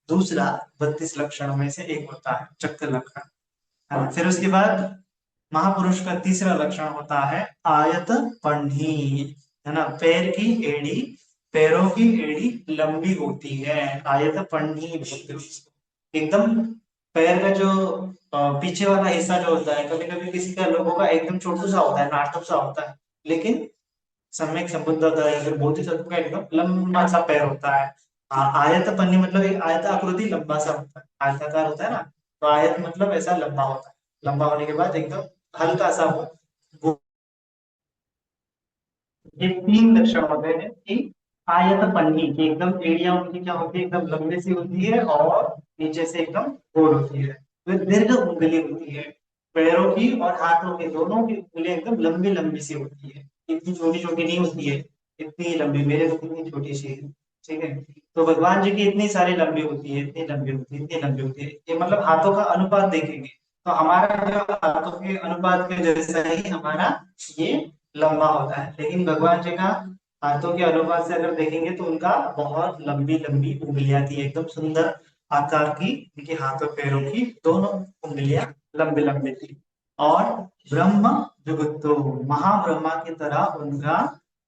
दूसरा 32 लक्षणों में से एक होता है, चक्र लक्षण, है ना। फिर उसके बाद महापुरुष का तीसरा लक्षण होता है आयत पढ़ी, है ना। पैर की एड़ी, पैरों की एड़ी लंबी होती है, आयत पढ़ी बोलते हैं उसको। एकदम पैर का जो पीछे वाला हिस्सा जो होता है, कभी कभी किसी का लोगों का एकदम छोटू सा होता है, नाटक सा होता है, लेकिन सम्यक संबुद्ध का या फिर बोधिसत्व का एकदम लंबा सा पैर होता है। आयत पन्नी मतलब एक आयत आकृति लंबा सा होता है, आयताकार होता है ना। तो आयत मतलब ऐसा लंबा होता है, लंबा होने के बाद एकदम हल्का सा वो ये तीन लक्षण होते हैं कि आयत पन्नी की एकदम एड़ियां उनकी क्या होती है, एकदम लंबी सी होती है और नीचे से एकदम गोल होती है। तो दीर्घ उंगली होती है, पैरों की और हाथों की दोनों की उंगली एकदम लंबी लंबी सी होती है, इतनी छोटी छोटी नहीं होती है, इतनी लंबी, मेरे को इतनी छोटी सी है, ठीक है। तो भगवान जी की इतनी सारी लंबी होती है, इतनी लंबी होती है, इतनी लंबी होती है, ये मतलब हाथों का अनुपात देखेंगे तो हमारा जो हाथों के अनुपात के जैसा ही हमारा ये लंबा होता है। लेकिन भगवान जी का हाथों के अनुपात से अगर देखेंगे तो उनका बहुत लंबी लंबी उंगलियां थी, एकदम सुंदर आकार की उनके हाथों पैरों की दोनों उंगलियां लंबी लंबी थी। और ब्रह्म विभुतो, महाब्रह्मा की तरह उनका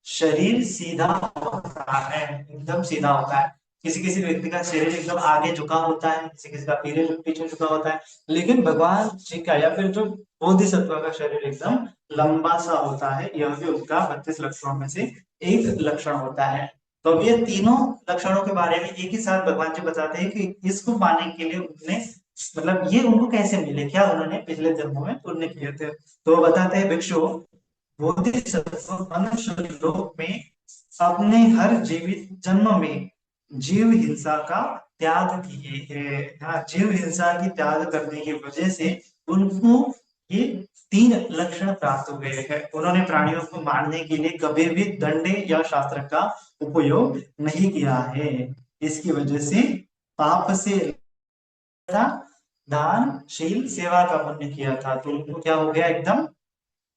शरीर सीधा होता है, एकदम सीधा होता है। किसी किसी व्यक्ति का शरीर एकदम आगे झुका होता है, किसी किसी का पीछे पीछे झुका होता है, लेकिन भगवान जी का या फिर जो बोधिसत्व का शरीर एकदम लंबा सा होता है। यह भी उनका 32 लक्षणों में से एक लक्षण होता है। तो अब ये तीनों लक्षणों के बारे में एक ही साथ भगवान जी बताते हैं कि इसको पाने के लिए उन्होंने, मतलब ये उनको कैसे मिले, क्या उन्होंने पिछले जन्मों में पुण्य किए थे। तो वो बताते हैं भिक्षु, बोधिसत्व मनुष्य लोक में अपने हर जीवित जन्म में जीव हिंसा का त्याग किए हैं। हाँ, जीव हिंसा की त्याग करने की वजह से उनको ये तीन लक्षण प्राप्त हुए हैं। उन्होंने प्राणियों को मारने के लिए कभी भी दंडे या शास्त्र का उपयोग नहीं किया है। इसकी वजह से पाप से था, दानशील सेवा का पुण्य किया था, तो उनको क्या हो गया, एकदम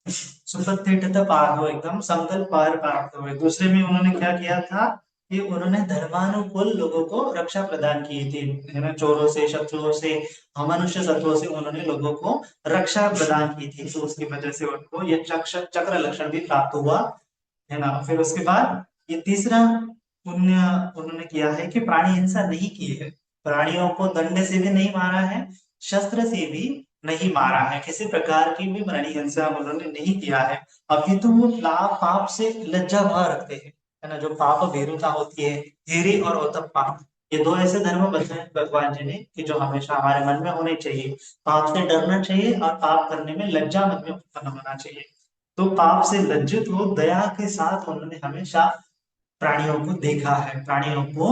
सुसंगठित पार हो, एकदम समतल पार प्राप्त हुए। दूसरे में उन्होंने क्या किया था कि उन्होंने धर्मानुकूल लोगों को रक्षा प्रदान की थी, है ना। चोरों से, शत्रुओं से, अमनुष्य तत्वों से उन्होंने लोगों को रक्षा प्रदान की थी, तो उसकी वजह से उनको ये चक्र लक्षण भी प्राप्त हुआ, है ना। फिर उसके बाद ये तीसरा पुण्य उन्होंने किया है कि प्राणी हिंसा नहीं की है, प्राणियों को दंड से भी नहीं मारा है, शस्त्र से भी नहीं मारा है, किसी प्रकार की भी प्राणी हिंसा उन्होंने नहीं किया है। अभी तो वो पाप से लज्जा भाव रखते हैं, है ना। जो पाप भीरुता होती है, हेरी और उत्तप्पा, ये दो ऐसे धर्म बताए भगवान जी ने कि जो हमेशा हमारे मन में होने चाहिए। पाप से डरना चाहिए और पाप करने में लज्जा मन में उत्पन्न होना चाहिए। तो पाप से लज्जित हो दया के साथ उन्होंने हमेशा प्राणियों को देखा है, प्राणियों को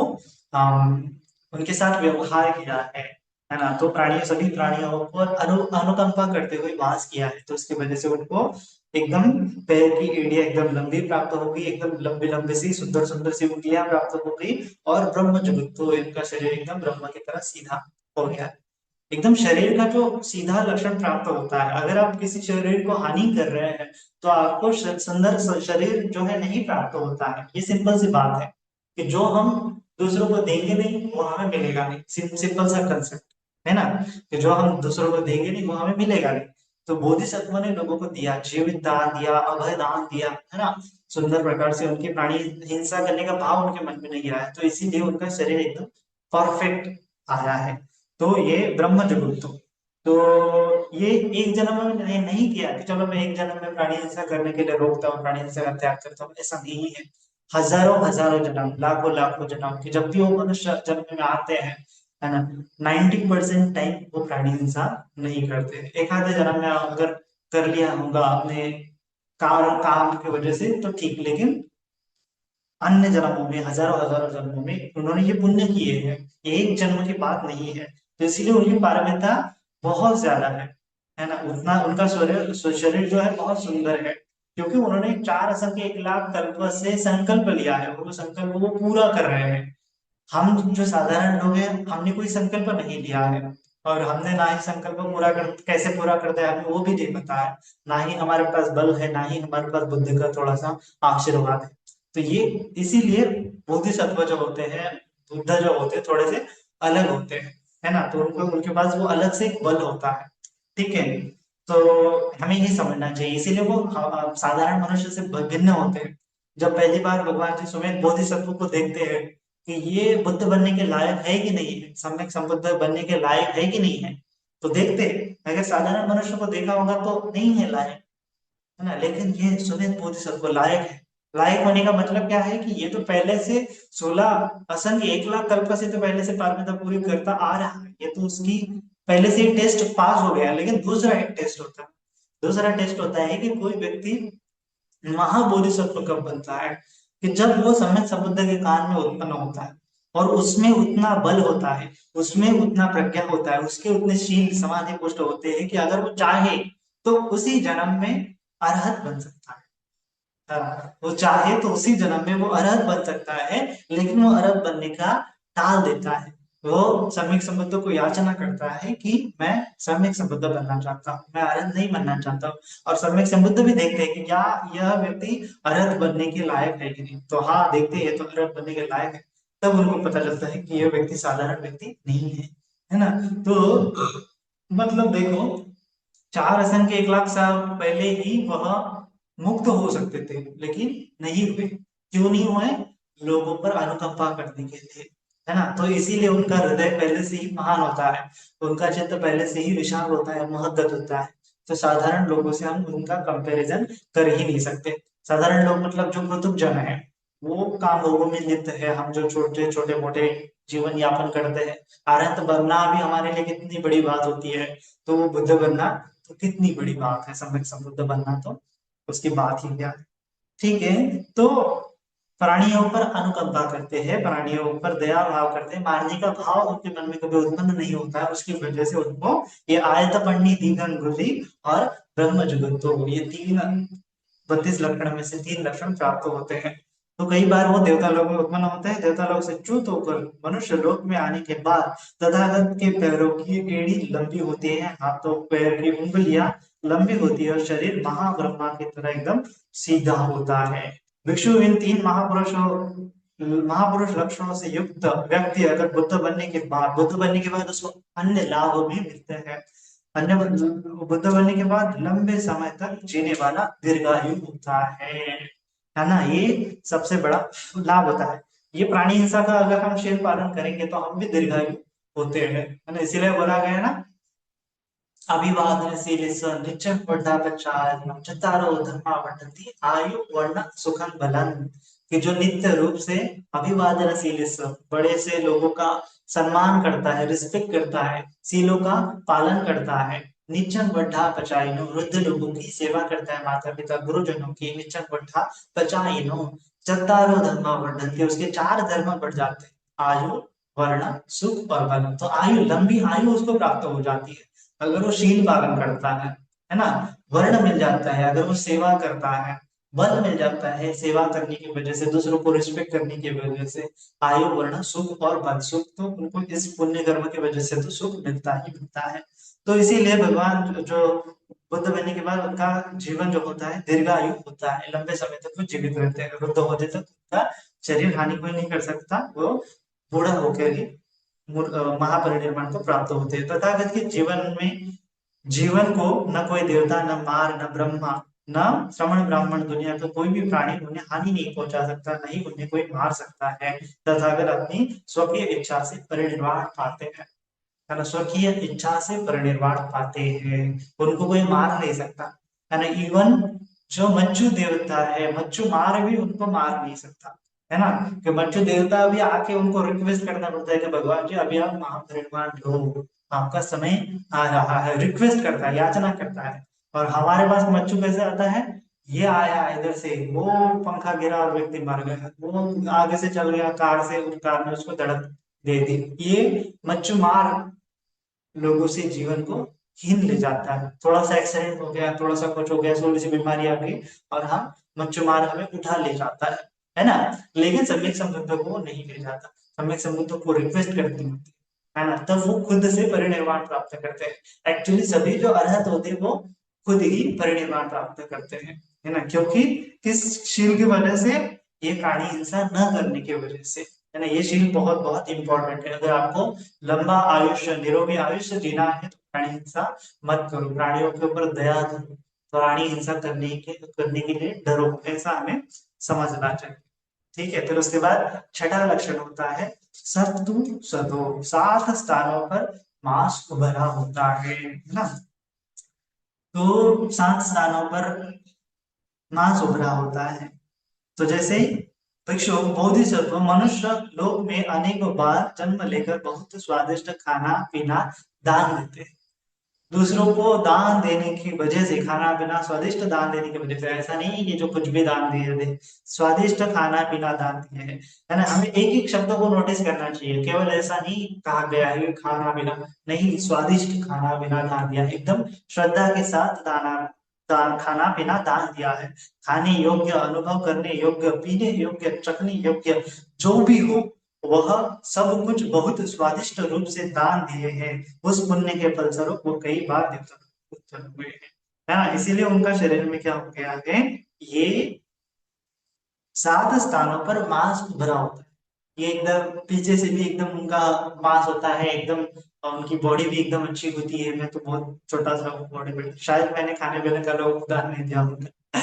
उनके साथ व्यवहार किया है ना। तो प्राणियों, सभी प्राणियों को अनुकंपा करते हुए वास किया है, तो उसकी वजह से उनको एकदम पैर की एड़ियां एकदम लंबी प्राप्त हो गई, एकदम लंबी लंबी सी सुंदर सुंदर सी उंगलियां प्राप्त हो गई, और ब्रह्म जुगत, तो इनका शरीर एकदम ब्रह्म की तरह सीधा हो गया। एकदम शरीर का जो सीधा लक्षण प्राप्त होता है। अगर आप किसी शरीर को हानि कर रहे हैं तो आपको सुंदर शरीर जो है नहीं प्राप्त होता है। ये सिंपल सी बात है कि जो हम दूसरों को देंगे नहीं वो हमें मिलेगा नहीं। सिंपल सा कंसेप्ट है ना, कि जो हम दूसरों को देंगे नहीं वो हमें मिलेगा नहीं। तो बोधिसत्व ने लोगों को दिया, जीवित दान दिया, अभय दान दिया, है ना। सुंदर प्रकार से उनके प्राणी हिंसा करने का भाव उनके मन में नहीं आया, तो इसीलिए उनका शरीर एकदम परफेक्ट आया है। तो ये ब्रह्म जुगुप्तु। तो ये एक जन्म में नहीं किया कि चलो मैं एक जन्म में प्राणी हिंसा करने के लिए रोकता हूँ, प्राणी हिंसा का त्याग करता हूँ, ऐसा नहीं है। हजारों हजारों जन्म, लाखों लाखों जन्म की जब भी वो मनुष्य जन्म में आते हैं, है ना, 90% टाइम वो प्राणी हिंसा नहीं करते। एक आधे जन्म में अगर कर लिया होगा अपने काम की वजह से तो ठीक, लेकिन अन्य जन्मों में, हजारों हजारों जन्मों में उन्होंने ये पुण्य किए हैं। एक जन्म की बात नहीं है, तो इसीलिए उनकी पारमिता बहुत ज्यादा है ना। उतना उनका शरीर शरीर जो है बहुत सुंदर है, क्योंकि उन्होंने 4 असंख्य 1 लाख कल्प से संकल्प लिया है, वो संकल्प वो पूरा कर रहे हैं। हम जो साधारण लोग हैं हमने कोई संकल्प नहीं लिया है, और हमने ना ही संकल्प पूरा कर कैसे पूरा करते हैं हमें वो भी नहीं पता है। ना ही हमारे पास बल है, ना ही हमारे पास बुद्धि का थोड़ा सा आशीर्वाद है। तो ये इसीलिए बोधिसत्व जो होते हैं, बुद्ध जो होते हैं, थोड़े से अलग होते हैं, है ना। तो उनको उनके पास वो अलग से एक बल होता है, ठीक है। तो हमें ये समझना चाहिए, इसीलिए वो साधारण मनुष्य से भिन्न होते हैं। जब पहली बार भगवान जी स्वयं बोधिसत्व को देखते हैं कि ये बुद्ध बनने के लायक है कि नहीं है, सम्यक संबुद्ध बनने के लायक है कि नहीं है, तो देखते हैं। अगर साधारण मनुष्य को देखा होगा तो नहीं है लायक, है ना, लेकिन ये सुमित बोधिसत्व लायक है। लायक होने का मतलब क्या है कि ये तो पहले से 16 असंख्य 1 लाख कल्प से तो पहले से पारमिता पूरी करता आ रहा है, ये तो उसकी पहले से ही टेस्ट पास हो गया। लेकिन दूसरा एक टेस्ट होता है, दूसरा टेस्ट होता है कि कोई व्यक्ति महाबोधिसत्व कब बनता है, कि जब वो सम्यक संबुद्ध के कान में उत्पन्न होता है और उसमें उतना बल होता है, उसमें उतना प्रज्ञा होता है, उसके उतने शील समाधि पुष्ट होते हैं कि अगर वो चाहे तो उसी जन्म में अरहत बन सकता है। वो चाहे तो उसी जन्म में वो अरहत बन सकता है, लेकिन वो अरहत बनने का टाल देता है। वो सम्यक संबुद्ध को याचना करता है कि मैं सम्यक संबुद्ध बनना चाहता हूँ, मैं अरहत नहीं बनना चाहता हूँ। और सम्यक संबुद्ध भी देखते हैं कि क्या यह व्यक्ति अरहत बनने के लायक है कि नहीं, तो हाँ देखते हैं तो अरहत बनने के लायक है। तब उनको पता चलता है कि यह व्यक्ति साधारण व्यक्ति नहीं है ना। तो मतलब देखो, 4 असंख्य 1 लाख साल पहले ही वह मुक्त हो सकते थे, लेकिन नहीं हुए। क्यों नहीं हुए? लोगों पर अनुकंपा करने के लिए, है ना। तो इसीलिए उनका हृदय पहले से ही महान होता है, उनका चित्त पहले से ही विशाल होता है, महत्व होता है। तो साधारण लोगों से हम उनका कंपैरिजन कर ही नहीं सकते। साधारण लोग मतलब जो पृथुक जन है, वो काम लोगों में लिप्त है, हम जो छोटे छोटे मोटे जीवन यापन करते हैं। अरहत बनना भी हमारे लिए कितनी बड़ी बात होती है, तो वो बुद्ध बनना तो कितनी बड़ी बात है, सम्यक संबुद्ध बनना तो उसकी बात ही क्या है। ठीक है। तो प्राणियों पर अनुकंपा करते हैं, प्राणियों पर दया भाव करते हैं, मारने का भाव उनके मन में कभी उत्पन्न नहीं होता है। उसकी वजह से उनको ये आयत पंडी दीघन गुली और ब्रह्म जुगतो, ये 32 लक्षण में से 3 लक्षण प्राप्त होते हैं। तो कई बार वो देवता लोक में उत्पन्न होते हैं, देवता लोक से च्युत होकर मनुष्य लोक में आने के बाद तथागत के पैरों की एड़ी लंबी होती है, हाथों पैर की उंगलियां लंबी होती है और शरीर महाब्रह्मा की तरह एकदम सीधा होता है। भिक्षु इन 3 महापुरुष लक्षणों से युक्त व्यक्ति अगर बुद्ध बनने के बाद उसको अन्य लाभ भी मिलते हैं। अन्य बुद्ध बनने के बाद लंबे समय तक जीने वाला दीर्घायु होता है ना। ये सबसे बड़ा लाभ होता है। ये प्राणी हिंसा का अगर हम शील पालन करेंगे तो हम भी दीर्घायु होते हैं, है ना। इसीलिए बोला गया है ना, अभिवादनशीलिस् नित्यं वर्धापचारणं चत्वारो धर्मा वर्धन्ति आयु वर्ण सुखं बलं। कि जो नित्य रूप से अभिवादनशीलिस्, बड़े से लोगों का सम्मान करता है, रिस्पेक्ट करता है, सीलों का पालन करता है, नित्यं वर्धापचारिणो, वृद्ध लोगों की सेवा करता है, माता पिता गुरुजनों की, नित्यं वर्धापचारिणो चत्वारो धर्मा वर्धन्ति, उसके 4 धर्म बढ़ जाते हैं, आयु वर्ण सुख और बल। तो आयु, लंबी आयु उसको प्राप्त हो जाती है अगर वो शील पालन करता है ना। वर्ण मिल जाता है अगर वो सेवा करता है, बल मिल जाता है सेवा करने की वजह से, दूसरों को रिस्पेक्ट करने की वजह से। आयु वर्ण सुख और बल, सुख तो उनको इस पुण्य कर्म की वजह से तो सुख मिलता ही मिलता है। तो इसीलिए भगवान जो बुद्ध बनने के बाद उनका जीवन जो होता है दीर्घायु होता है, लंबे समय तक वो जीवित रहते हैं, वृद्ध होते तक उनका शरीर हानि कोई नहीं कर सकता, वो बूढ़ा होकर ही महापरिनिर्वाण को प्राप्त होते हैं। तथागत के जीवन में, जीवन को न कोई देवता, न मार, न ब्रह्मा, न श्रमण ब्राह्मण, दुनिया का कोई भी प्राणी उन्हें हानि नहीं पहुंचा सकता, नहीं उन्हें कोई मार सकता है। तथागत अपनी स्वकीय इच्छा से परिनिर्वाण पाते हैं, है ना, स्वकीय इच्छा से परिनिर्वाण पाते हैं, उनको कोई मार नहीं सकता, है ना। इवन जो मच्छु देवता है, मच्छु मार भी उनको मार नहीं सकता, है ना। कि मच्छु देवता भी आके उनको रिक्वेस्ट करना पड़ता है कि भगवान जी अभी आप महापरिनिर्वाण लो, आपका समय आ रहा है, रिक्वेस्ट करता है, याचना करता है। और हमारे पास मच्छु कैसे आता है, ये आया इधर से, वो पंखा गिरा और व्यक्ति मर गया, वो आगे से चल गया कार से, उस कार ने उसको धड़क दे दी। ये मच्छु मार लोगों से जीवन को छीन ले जाता है। थोड़ा सा एक्सीडेंट हो गया, थोड़ा सा कुछ हो गया, थोड़ी सी बीमारी आ गई और हम मच्छुमार हमें उठा ले जाता है ना। लेकिन सम्यक संबंधों को वो नहीं ले जाता, सम्यक संबंधों को रिक्वेस्ट करती होती है ना, तब वो खुद से परिनिर्वाण प्राप्त करते हैं। एक्चुअली सभी जो अरहत होते हैं वो खुद ही परिनिर्वाण प्राप्त करते हैं, है ना, क्योंकि किस शील की वजह से, ये प्राणी हिंसा न करने की वजह से, है ना। ये शील बहुत बहुत इंपॉर्टेंट है। अगर आपको लंबा आयुष्य, निरोगी आयुष्य जीना है तो प्राणी हिंसा मत करो, प्राणियों के ऊपर दया करो, प्राणी हिंसा करने के लिए डरो, ऐसा हमें समझना चाहिए। ठीक है, फिर उसके बाद छठा लक्षण होता है सत्तु सदो, 7 स्थानों पर मांस उभरा होता है ना। तो 7 स्थानों पर मांस उभरा होता है। तो जैसे भिक्षु, बोधिसत्व मनुष्य लोक में अनेक बार जन्म लेकर बहुत स्वादिष्ट खाना पीना दान देते हैं। दूसरों को दान देने की वजह से, खाना पीना स्वादिष्ट दान देने की वजह से, ऐसा नहीं है कि जो कुछ भी दान दिए दे, स्वादिष्ट खाना पीना दान दिए है ना। हमें एक एक शब्द को नोटिस करना चाहिए, केवल ऐसा नहीं कहा गया है कि खाना पीना, नहीं, स्वादिष्ट खाना पीना दान दिया, एकदम श्रद्धा के साथ दाना दान, खाना पीना दान दिया है। खाने योग्य, अनुभव करने योग्य, पीने योग्य, चखने योग्य जो भी हो, वह सब कुछ बहुत स्वादिष्ट रूप से दान दिए हैं। उस पुण्य के फलस्वरूप वो कई बार देवता लोग उत्पन्न हुए हैं, है ना। इसीलिए उनका शरीर में क्या हो गया है, ये 7 स्थानों पर मांस उभरा होता है। ये एकदम पीछे से भी एकदम उनका मांस होता है एकदम, और उनकी बॉडी भी एकदम अच्छी होती है। मैं तो बहुत छोटा सा बॉडी बिल्डर, शायद मैंने खाने पीने का लोग दान नहीं दिया होगा,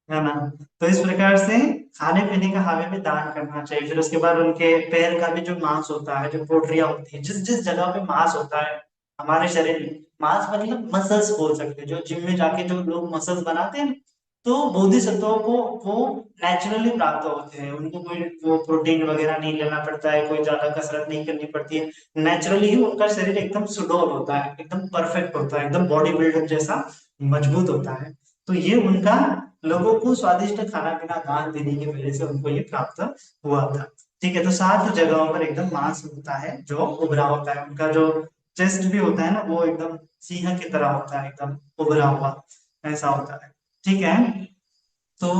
है ना। तो इस प्रकार से खाने पीने का हमें भी दान करना चाहिए। फिर उसके बाद उनके पैर का भी जो मांस होता है, जो पोटरियां होती है, जिस जिस जगह पे मांस होता है हमारे शरीर में, मांस मतलब मसल्स बोल सकते हैं, जो जिम में जाके जो लोग मसल्स बनाते हैं, तो बोधिसत्वों को वो नेचुरली प्राप्त होते हैं, उनको कोई वो प्रोटीन वगैरह नहीं लेना पड़ता है, कोई ज्यादा कसरत नहीं करनी पड़ती है, नेचुरली ही उनका शरीर एकदम सुडौल होता है, एकदम परफेक्ट होता है, एकदम बॉडी बिल्डर जैसा मजबूत होता है। तो ये उनका लोगों को स्वादिष्ट खाना पीना दान देने की वजह से उनको ये प्राप्त हुआ था। ठीक है, तो 7 जगहों पर एकदम मांस होता है जो उभरा होता है, उनका जो चेस्ट भी होता है ना, वो एकदम सिंह की तरह होता है, एकदम उभरा हुआ, ऐसा होता है। ठीक है, तो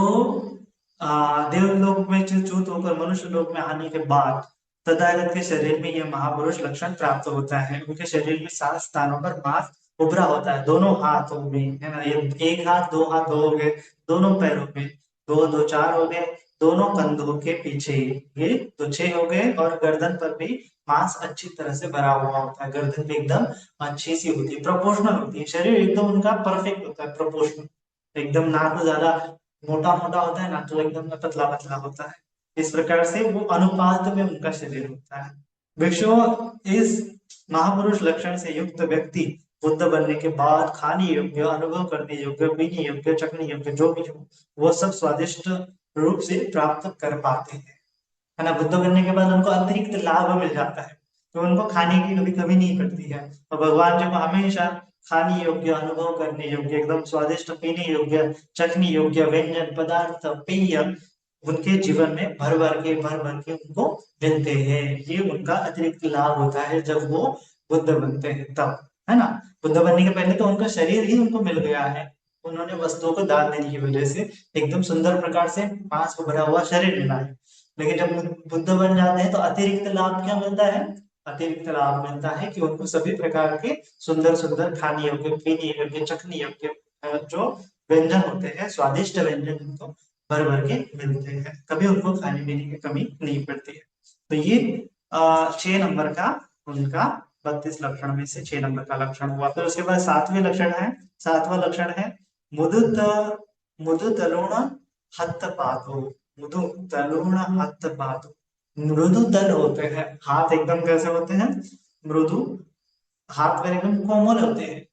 देवलोक में च्युत होकर मनुष्य लोक में आने के बाद तथागत के शरीर में यह महापुरुष लक्षण प्राप्त होता है। उनके शरीर में 7 स्थानों पर मांस उभरा होता है, दोनों हाथों में, है ना। ये एक हाथ, दो हाथ, दो हो गए, दोनों पैरों में, दो दो 4 हो गए, दोनों कंधों के पीछे ये तो 6 हो गए, और गर्दन पर भी मांस अच्छी तरह से भरा हुआ होता है, गर्दन भी एकदम अच्छी सी होती है, प्रोपोर्शनल होती है, शरीर एकदम उनका परफेक्ट होता है, प्रोपोर्शनल, एकदम ना तो ज्यादा मोटा मोटा होता है ना तो एकदम पतला पतला होता है। इस प्रकार से वो अनुपात में उनका शरीर होता है। भिक्षु, इस महापुरुष लक्षण से युक्त व्यक्ति बुद्ध बनने के बाद खाने योग्य, अनुभव करने योग्य, पीने योग्य, चखने योग्य जो भी हो, वो सब स्वादिष्ट रूप से प्राप्त कर पाते हैं, है ना। बुद्ध बनने के बाद उनको अतिरिक्त लाभ मिल जाता है, तो उनको खाने की कभी कमी नहीं पड़ती है। और भगवान जब हमेशा खाने योग्य, अनुभव करने योग्य, एकदम स्वादिष्ट, पीने योग्य, चखने योग्य व्यंजन पदार्थ पेय उनके जीवन में भर भर के उनको मिलते हैं, ये उनका अतिरिक्त लाभ होता है जब वो बुद्ध बनते हैं तब, है ना। बुद्ध बनने के पहले तो उनका शरीर ही उनको मिल गया है, उन्होंने वस्तुओं को दान देने की वजह से एकदम सुंदर प्रकार से मांस को भरा हुआ शरीर मिला है। लेकिन जब बुद्ध बन जाते हैं तो अतिरिक्त लाभ क्या मिलता है? अतिरिक्त लाभ मिलता है कि उनको सभी प्रकार के सुंदर सुंदर खाने योग्य, पीने योग्य, चखने योग्य जो व्यंजन होते हैं, स्वादिष्ट व्यंजन उनको भर भर के मिलते हैं, कभी उनको खाने पीने की कमी नहीं पड़ती है। तो ये 6 नंबर का उनका 32 लक्षण में से 6 नंबर का लक्षण हुआ। फिर उसके बाद 7वें लक्षण है, 7वां लक्षण है मुदुत मुदु तरुण हत्थ पादो। मुदु तरुण हत्थ पादो, मृदु तल होते हैं हाथ, एकदम कैसे होते हैं? मृदु, हाथ में एकदम कोमल होते हैं,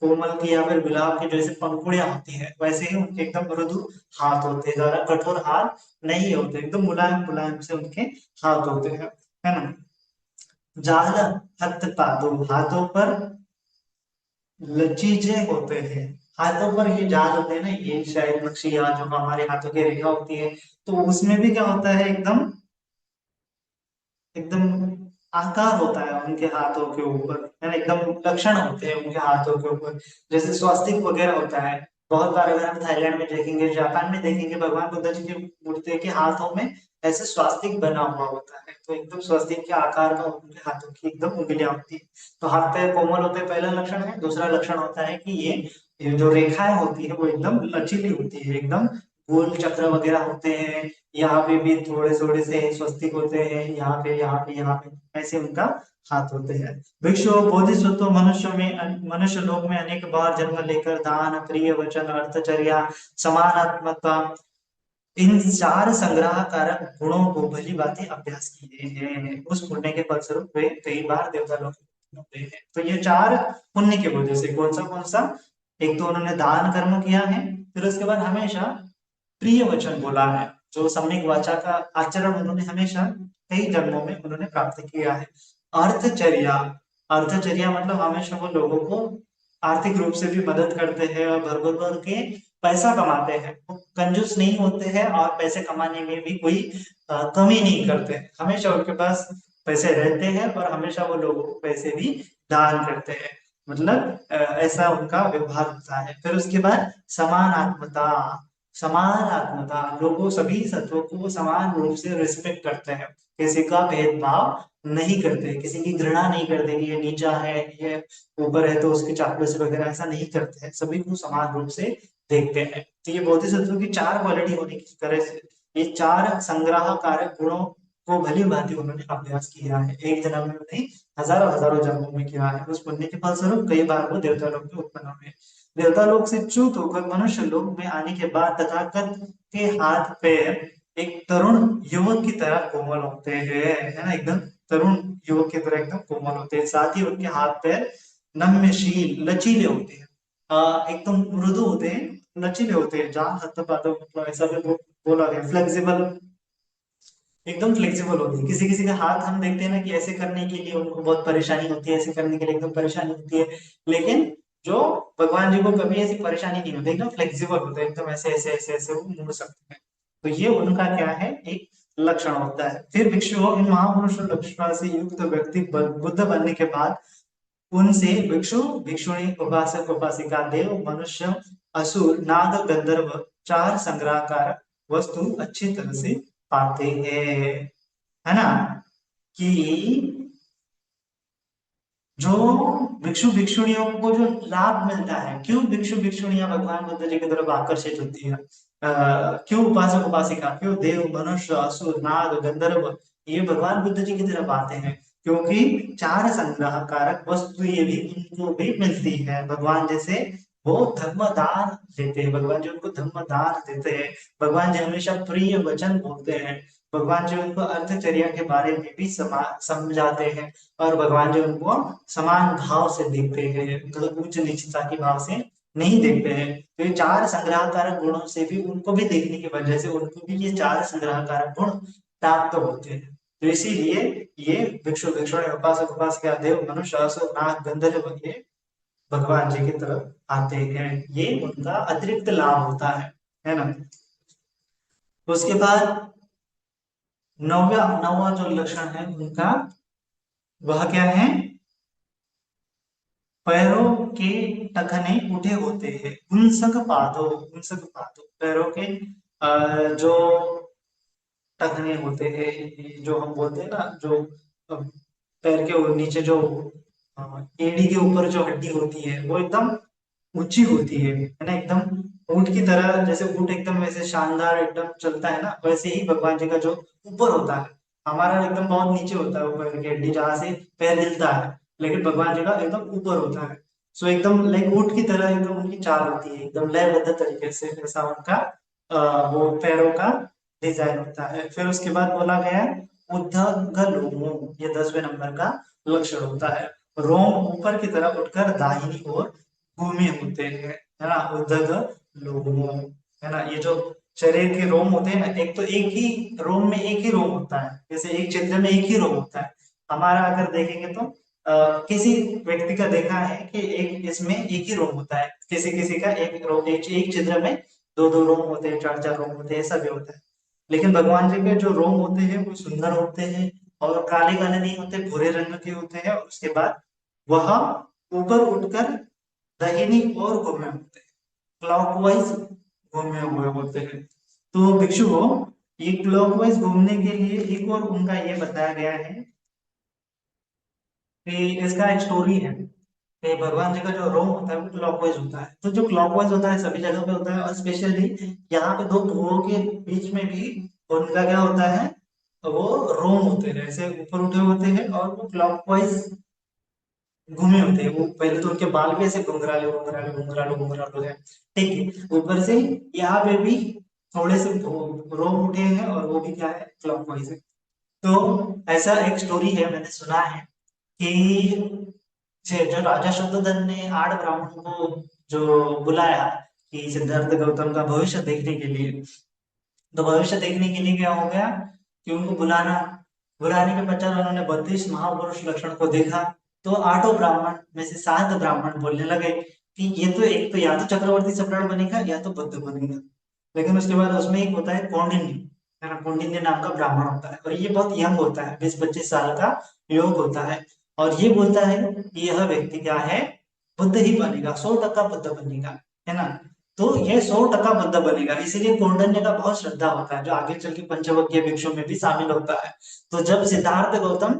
कोमल की या फिर गुलाब की जैसे पंखुड़ियां होती है, वैसे ही उनके एकदम मृदु हाथ होते हैं, ज्यादा कठोर हाथ नहीं होते, एकदम मुलायम मुलायम से उनके हाथ होते हैं, है ना। जाल हत्थ पादो, हाथों पर लचीजे होते हैं। हाथों पर ये जाल होते हैं ना, ये शायद नक्शी या जो हमारे हाथों की रेखा होती है, तो उसमें भी क्या होता है, एकदम एकदम आकार होता है उनके हाथों के ऊपर, है ना, एकदम लक्षण होते हैं उनके हाथों के ऊपर, जैसे स्वास्तिक वगैरह होता है। बहुत बार अगर हम थाईलैंड में देखेंगे, जापान में देखेंगे, भगवान बुद्ध जी की मूर्ति के हाथों में ऐसे स्वास्तिक बना हुआ होता है, तो एकदम स्वास्तिक के आकार का उनके हाथों की एकदम उंगलियां होती है। तो हाथ पैर कोमल होते हैं, पहला लक्षण है। दूसरा लक्षण होता है कि ये जो रेखाएं होती है वो एकदम लचीली होती है, एकदम गोल चक्र वगैरह होते हैं, यहाँ पे भी थोड़े थोड़े से स्वस्तिक होते हैं, यहाँ पे यहाँ पे यहाँ पे, ऐसे उनका हाथ होते हैं। भिक्षु बोधिसत्व मनुष्य लोक में अनेक बार जन्म लेकर दान, प्रिय वचन, अर्थचर्या, समानात्मकता, इन 4 संग्रह कारक गुणों को भली भांति अभ्यास किए हैं। उस पुण्य के फलस्वरूप वे कई बार देवता लोक में गए हैं। तो ये 4 पुण्य की वजह से कौन सा, एक तो उन्होंने दान कर्म किया है, फिर उसके बाद हमेशा प्रिय वचन बोला है, जो सम्यक वाचा का आचरण उन्होंने हमेशा कई जन्मों में उन्होंने प्राप्त किया है। अर्थचर्या, अर्थचर्या मतलब हमेशा वो लोगों को आर्थिक रूप से भी मदद करते हैं और भर भर भर के पैसा कमाते हैं, वो कंजूस नहीं होते हैं और पैसे कमाने में भी कोई कमी नहीं करते हैं, हमेशा उनके पास पैसे रहते हैं और हमेशा वो लोगों को पैसे भी दान करते हैं, मतलब ऐसा उनका व्यवहार होता है। फिर उसके बाद समानात्मता, समानात्मता, लोगों सभी सत्वों को समान रूप से रिस्पेक्ट करते हैं, किसी का भेदभाव नहीं करते, किसी की घृणा नहीं करते कि ये नीचा है, ये ऊपर है तो उसकी चापलूसी वगैरह, ऐसा नहीं करते हैं, सभी को समान रूप से देखते हैं। तो ये बोधिसत्व की 4 क्वालिटी होने की तरह से ये 4 संग्रह कारक गुणों को भली भांति उन्होंने अभ्यास किया है, एक जन्म में नहीं, हजारों हजारों जन्मों में किया है। उस पुण्य के फलस्वरूप कई बार वो देवता लोक में उत्पन्न हुए। देवता लोक से च्युत होकर मनुष्य लोक में आने के बाद तथागत के हाथ पैर एक तरुण युवक की तरह कोमल होते हैं, है ना, एकदम तरुण युवक की तरह एकदम कोमल होते हैं। साथ ही उनके हाथ पैर नम्यशील लचीले होते हैं, एकदम मृदु होते हैं, लचीले होते हैं, जहां हथपादों मतलब ऐसा भी बोला गया, फ्लेक्सिबल, एकदम फ्लेक्सिबल होती है। किसी किसी का हाथ हम देखते हैं ना कि ऐसे करने के लिए उनको बहुत परेशानी होती है, ऐसे करने के लिए एकदम परेशानी होती है, लेकिन जो भगवान जी को कभी ऐसी परेशानी नहीं होती, एकदम फ्लेक्सिबल होता है, एकदम ऐसे ऐसे ऐसे ऐसे वो मुड़ सकते हैं। तो ये उनका क्या है, एक लक्षण होता है। फिर भिक्षु इन महापुरुष लक्षण से युक्त व्यक्ति बुद्ध बनने के बाद उनसे भिक्षु, भिक्षुणी, उपासक, उपासिका, देव, मनुष्य, असुर, नाग, गंधर्व 4 संग्रहकार वस्तु अच्छी तरह से पाते हैं, है ना। कि जो भिक्षु भिक्षुणियों को जो लाभ मिलता है, क्यों भिक्षु भिक्षुणियां भगवान बुद्ध जी की तरफ आकर्षित होती है, क्यों उपासक उपासिका, क्यों देव, मनुष्य, असुर, नाग, गंधर्व ये भगवान बुद्ध जी की तरफ आते हैं, क्योंकि 4 संग्रह कारक वस्तु ये भी उनको भी मिलती है। भगवान जैसे वो धर्म दान देते हैं, भगवान जी उनको धर्म दान देते हैं, भगवान जी हमेशा प्रिय वचन बोलते हैं, भगवान जी उनको अर्थचर्या के बारे में भी समझाते हैं, और भगवान जी उनको समान भाव से देखते हैं, मतलब उच्च नीचता के भाव से नहीं देखते हैं। तो ये 4 संग्रह कारक गुणों से भी उनको भी देखने की वजह से उनको भी ये 4 संग्रह कारक गुण प्राप्त होते हैं। तो इसीलिए ये भिक्षु भिक्षुणी, उपासक उपासिका, देव, मनुष्य, असुर, नाग, गंधर्व ये भगवान जी की तरफ आते हैं, ये उनका अतिरिक्त लाभ होता है ना। उसके बाद नौवा नौवा जो लक्षण है उनका, वह क्या है, पैरों के टखने उठे होते हैं, उनसक पादों पैरों के जो टखने होते हैं, ये जो हम बोलते हैं ना, जो पैर के नीचे जो एड़ी के ऊपर जो हड्डी होती है वो एकदम ऊंची होती है ना, एकदम ऊंट की तरह, जैसे ऊंट एकदम वैसे शानदार एकदम चलता है ना, वैसे ही भगवान जी का जो ऊपर होता है, हमारा एकदम बहुत नीचे होता है ऊपर की हड्डी जहाँ से पैर हिलता है, लेकिन भगवान जी का एकदम ऊपर होता है। सो एकदम लाइक ऊंट की तरह एकदम उनकी चाल होती है, एकदम लयबद्ध तरीके से, ऐसा उनका वो पैरों का डिजाइन होता है। फिर उसके बाद बोला गया है उद्धग लोमो, ये 10वें नंबर का लक्षण होता है। रोम ऊपर की तरफ उठकर दाहिनी ओर घूमे होते हैं, है ना, उद्धग लोमो, है ना। ये जो शरीर के रोम होते हैं ना, एक तो एक ही रोम में एक ही रोम होता है, जैसे एक छिद्र में एक ही रोम होता है। हमारा अगर देखेंगे तो किसी व्यक्ति का देखा है कि एक इसमें एक ही रोम होता है, किसी किसी का एक रोम, एक छिद्र में दो दो रोम होते हैं, चार चार रोम होते हैं, ऐसा भी होता है। लेकिन भगवान जी के जो रोम होते हैं वो सुंदर होते हैं, और काले काले नहीं होते, भूरे रंग के होते हैं। और उसके बाद वह ऊपर उठकर दाहिनी ओर घूमे होते हैं, क्लॉकवाइज घूमे हुए होते हैं। तो भिक्षु को ये क्लॉकवाइज घूमने के लिए एक और उनका ये बताया गया है कि इसका एक स्टोरी है कि भगवान जी का जो रोम होता है वो क्लॉकवाइज होता है। तो जो क्लॉकवाइज होता है सभी जगह पे होता है, और स्पेशली यहाँ पे दो ध्रुवों के बीच में भी उनका क्या होता है, वो रोम होते हैं, ऐसे ऊपर उठे होते हैं और वो क्लॉकवाइज घूमे होते हैं। वो पहले तो उनके बाल भी ऐसे घुंघराले घुंघराले घुंघराले घुंघराले हैं, ठीक है, ऊपर से यहाँ पे भी थोड़े से रोम उठे हैं, और वो भी क्या है, क्लॉकवाइज है। तो ऐसा एक स्टोरी है, मैंने सुना है कि जो राजा शुद्धोधन ने 8 ब्राह्मणों को जो बुलाया कि सिद्धार्थ गौतम का भविष्य देखने के लिए, तो भविष्य देखने के लिए क्या हो गया कि उनको बुलाने के पश्चात उन्होंने 32 महापुरुष लक्षण को देखा। तो 8 ब्राह्मण में से 7 ब्राह्मण बोलने लगे कि ये तो एक तो या तो चक्रवर्ती सम्राट बनेगा या तो बुद्ध बनेगा। लेकिन उसके बाद उसमें एक होता है कौंडिन्य, है ना, कौंडिन्य नाम का ब्राह्मण होता है, और ये बहुत यंग होता है, 20-25 साल का योग होता है। और ये बोलता है कि यह व्यक्ति क्या है, बुद्ध ही बनेगा, 100% बुद्ध बनेगा, है ना। तो ये 100% बुद्ध बनेगा, इसीलिए कौंडिन्य का बहुत श्रद्धा होता है, जो आगे चल के पंचवक्कीय भिक्षु में भी शामिल होता है। तो जब सिद्धार्थ गौतम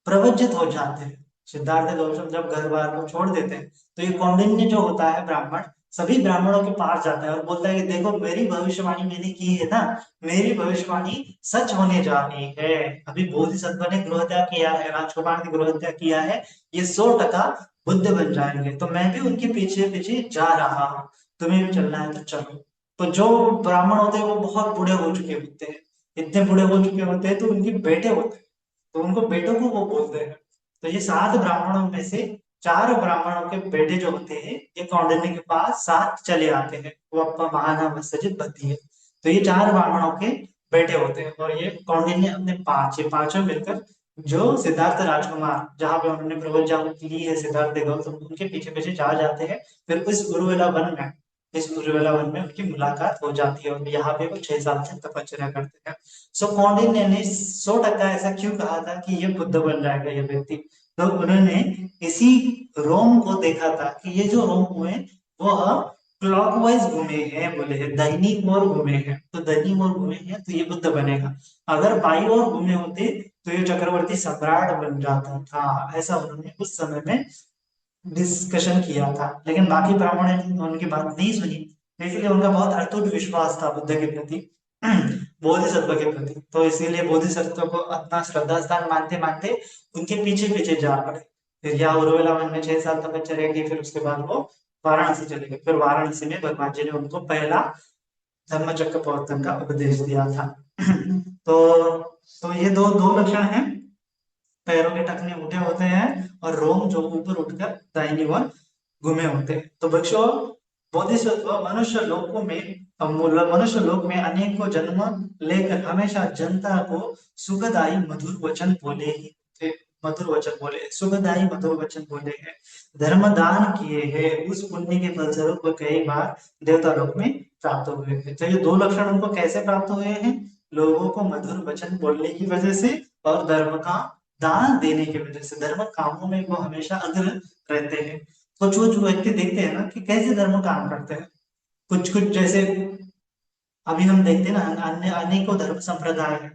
प्रवज्जित हो जाते हैं, सिद्धार्थ गौतम जब घर बार को छोड़ देते हैं, तो ये कौंडिन्य जो होता है ब्राह्मण, सभी ब्राह्मणों के पास जाता है और बोलता है कि देखो मेरी भविष्यवाणी मैंने की है ना, मेरी भविष्यवाणी सच होने जा रही है। अभी बोधिसत्व ने गृह हत्या किया है, राजकुमार ने गृह हत्या किया है, ये 100% बुद्ध बन जाएंगे, तो मैं भी उनके पीछे पीछे जा रहा हूँ, तुम्हें भी चलना है तो चलो। तो जो ब्राह्मण होते हैं वो बहुत बूढ़े हो चुके होते हैं, इतने बूढ़े हो चुके होते हैं तो उनके बेटे होते हैं, तो उनको बेटों को वो बोलते हैं। तो ये 7 ब्राह्मणों में से 4 ब्राह्मणों के बेटे जो होते हैं, ये कौंडिन्य के पास साथ चले आते हैं, वो अपना महाना मस्जिद बनती है। तो ये 4 ब्राह्मणों के बेटे होते हैं, और ये कौंडिन्य अपने ये पांचों मिलकर जो सिद्धार्थ राजकुमार जहाँ पे उन्होंने प्रवज्ञा ली है सिद्धार्थ गौतम, उनके पीछे पीछे जा जाते हैं। फिर इस उर्वला वन में उनकी मुलाकात हो जाती है, और यहाँ पे वो 6 साल तक तपस्या करते हैं। सो कौंडिन्य ने 100% ऐसा क्यों कहा था कि ये बुद्ध बन जाएगा ये व्यक्ति, तो उन्होंने इसी रोम को देखा था कि ये जो रोम हुए वह क्लॉकवाइज घूमे हैं, बोले हैं दाहिनी ओर घूमे हैं, तो दाहिनी ओर घूमे हैं तो ये बुद्ध बनेगा। अगर बाई ओर घूमे होते तो ये चक्रवर्ती सम्राट बन जाता था, ऐसा उन्होंने उस समय में डिस्कशन किया था। लेकिन बाकी ब्राह्मणों ने उनकी बात नहीं सुनी, इसलिए उनका बहुत अटूट विश्वास था बुद्ध के प्रति, बोधिसत्व के प्रति। तो इसीलिए बोधिसत्व को अपना श्रद्धा स्थान मानते मानते उनके पीछे पीछे जा पड़े। फिर यहाँ उर्वला वन में 6 साल तपस्या की, फिर उसके बाद वो वाराणसी चले गए। फिर वाराणसी में भगवान जी ने उनको पहला धम्मचक्र प्रवर्तन का उपदेश दिया था। तो तो ये दो दो लक्षण हैं, पैरों के टखने उठे होते हैं और रोम जो ऊपर उठकर दाहिनी ओर घूमे होते हैं। तो वृक्षो बोधिसत्व मनुष्य लोक में अनेकों जन्म लेकर हमेशा जनता को सुखदायी मधुर वचन बोले ही थे, मधुर वचन बोले, सुखदायी मधुर वचन बोले हैं, धर्म दान किए हैं, उस पुण्य के फलस्वरूप वो कई बार देवता लोक में प्राप्त हुए हैं। तो ये दो लक्षण उनको कैसे प्राप्त हुए हैं, लोगों को मधुर वचन बोलने की वजह से और धर्म का दान देने की वजह से, धर्म कामों में वो हमेशा अग्र रहते हैं। कुछ कुछ व्यक्ति देखते हैं ना कि कैसे धर्म काम करते हैं। कुछ कुछ जैसे अभी हम देखते हैं ना, अन्य अनेकों धर्म संप्रदाय है।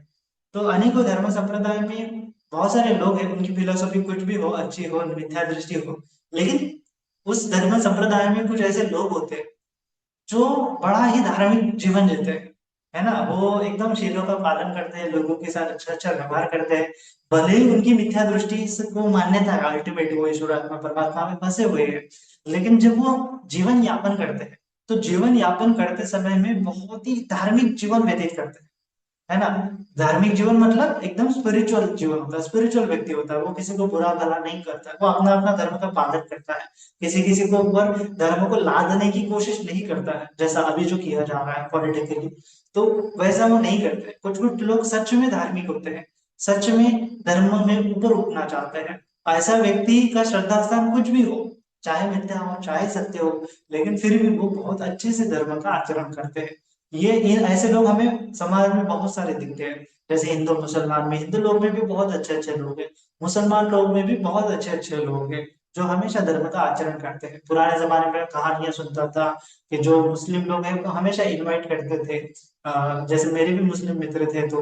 तो अनेकों धर्म संप्रदाय में बहुत सारे लोग हैं, उनकी फिलोसफी कुछ भी हो, अच्छी हो, मिथ्या दृष्टि हो, लेकिन उस धर्म संप्रदाय में कुछ ऐसे लोग होते हैं जो बड़ा ही धार्मिक जीवन जीते हैं, है ना। वो एकदम शीलों का पालन करते हैं, लोगों के साथ अच्छा अच्छा व्यवहार करते हैं। भले ही उनकी मिथ्या दृष्टि को मान्यता है अल्टीमेट वो ईश्वर आत्मा परमात्मा में फंसे हुए हैं, लेकिन जब वो जीवन यापन करते हैं तो जीवन यापन करते समय में बहुत ही धार्मिक जीवन व्यतीत करते हैं, है ना। धार्मिक जीवन मतलब एकदम स्पिरिचुअल जीवन होता है, स्पिरिचुअल व्यक्ति होता है, वो किसी को बुरा भला नहीं करता है, वो अपना अपना धर्म का पालन करता है। किसी किसी को ऊपर धर्म को लादने की कोशिश नहीं करता है, जैसा अभी जो किया जा रहा है पॉलिटिकली। तो वैसा वो नहीं करते। कुछ कुछ लोग सच में धार्मिक होते हैं, सच में धर्म में ऊपर उठना चाहते हैं। ऐसा व्यक्ति का श्रद्धा स्थान कुछ भी हो, चाहे मिथ्या हो चाहे सत्य हो, लेकिन फिर भी वो बहुत अच्छे से धर्म का आचरण करते हैं। ये ऐसे लोग हमें समाज में बहुत सारे दिखते हैं। जैसे हिंदू मुसलमान में, हिंदू लोग में भी बहुत अच्छे अच्छे लोग हैं, मुसलमान लोग में भी बहुत अच्छे अच्छे लोग हैं जो हमेशा धर्म का आचरण करते हैं। पुराने जमाने में कहानियां सुनता था कि जो मुस्लिम लोग हैं वो हमेशा इनवाइट करते थे। जैसे मेरे भी मुस्लिम मित्र थे, तो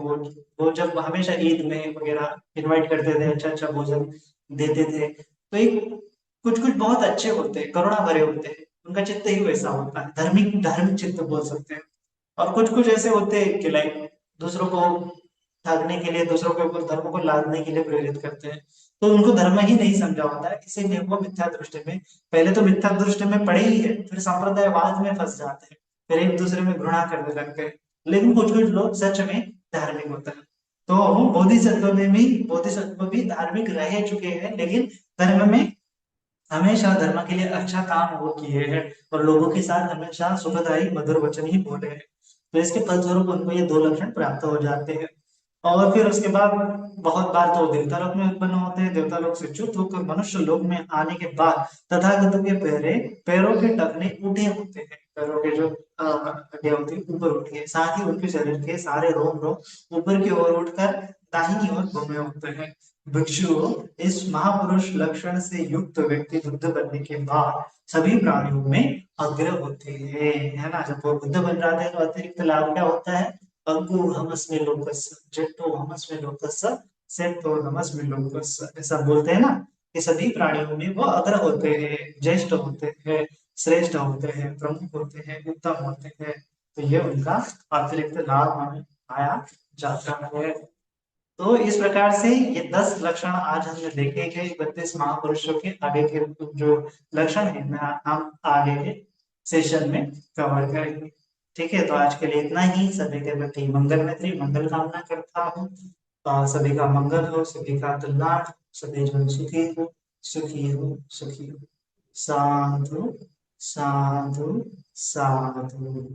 वो जब हमेशा ईद में वगैरह इनवाइट करते थे, अच्छा अच्छा भोजन देते थे। तो एक कुछ कुछ बहुत अच्छे होते हैं, करुणा भरे होते हैं, उनका चित्त ही वैसा होता है, धार्मिक धार्मिक चित्त बोल सकते हैं। और कुछ कुछ ऐसे होते हैं कि लाइक दूसरों को ठगने के लिए, दूसरों के ऊपर धर्म को लादने के लिए प्रेरित करते हैं। तो उनको धर्म ही नहीं समझा होता है, इसीलिए वो मिथ्या दृष्टि में, पहले तो मिथ्या दृष्टि में पड़े ही है, फिर संप्रदायवाद में फंस जाते हैं, फिर एक दूसरे में घृणा करने लगते हैं। लेकिन कुछ कुछ लोग सच में धार्मिक होते हैं। तो बोधिसत्व भी धार्मिक रह चुके हैं, लेकिन धर्म में हमेशा धर्म के लिए अच्छा काम वो किए हैं, और लोगों के साथ हमेशा सुखदायी मधुर वचन ही बोले हैं। तो इसके फलस्वरूप उनको ये दो लक्षण प्राप्त हो जाते हैं। और फिर उसके बाद बहुत बार तो देवता लोक में उत्पन्न होते हैं, देवता लोक से च्युत होकर मनुष्य लोक में आने के बाद तथागतों के पैरों के टखने उठे होते हैं, पैरों के जो हड्डियां होती है ऊपर उठी है, साथ ही उनके शरीर के सारे रोम रोम ऊपर की ओर उठकर दाहिनी ओर घूमे होते हैं। भिक्षु, इस महापुरुष लक्षण से युक्त व्यक्ति बुद्ध बनने के बाद सभी प्राणियों में अग्र होते हैं, है ना। जब वो बुद्ध बन जाते हैं तो अतिरिक्त लाभ क्या होता है? अग्गु हमस्मे लोकस्य, जेट्टो हमस्मे लोकस्य, सेट्टो हमस्मे लोकस्य, ऐसा बोलते हैं ना कि सभी प्राणियों में वो अग्र होते हैं, ज्येष्ठ होते हैं, श्रेष्ठ होते हैं, प्रमुख होते हैं, उत्तम होते हैं। तो ये उनका अतिरिक्त लाभ हमें पाया जाता है। तो इस प्रकार से ये 10 लक्षण आज हमने देखे कि 32 महापुरुषों के आगे के जो लक्षण है मैं हम आगे के सेशन में कवर करेंगे। ठीक है, तो आज के लिए इतना ही। सभी के प्रति मंगल मैत्री मंगल कामना करता हूँ। सभी का मंगल हो, सभी का कल्याण, सभी जन सुखी हो, सुखी हो, सुखी हो। साधु साधु साधु।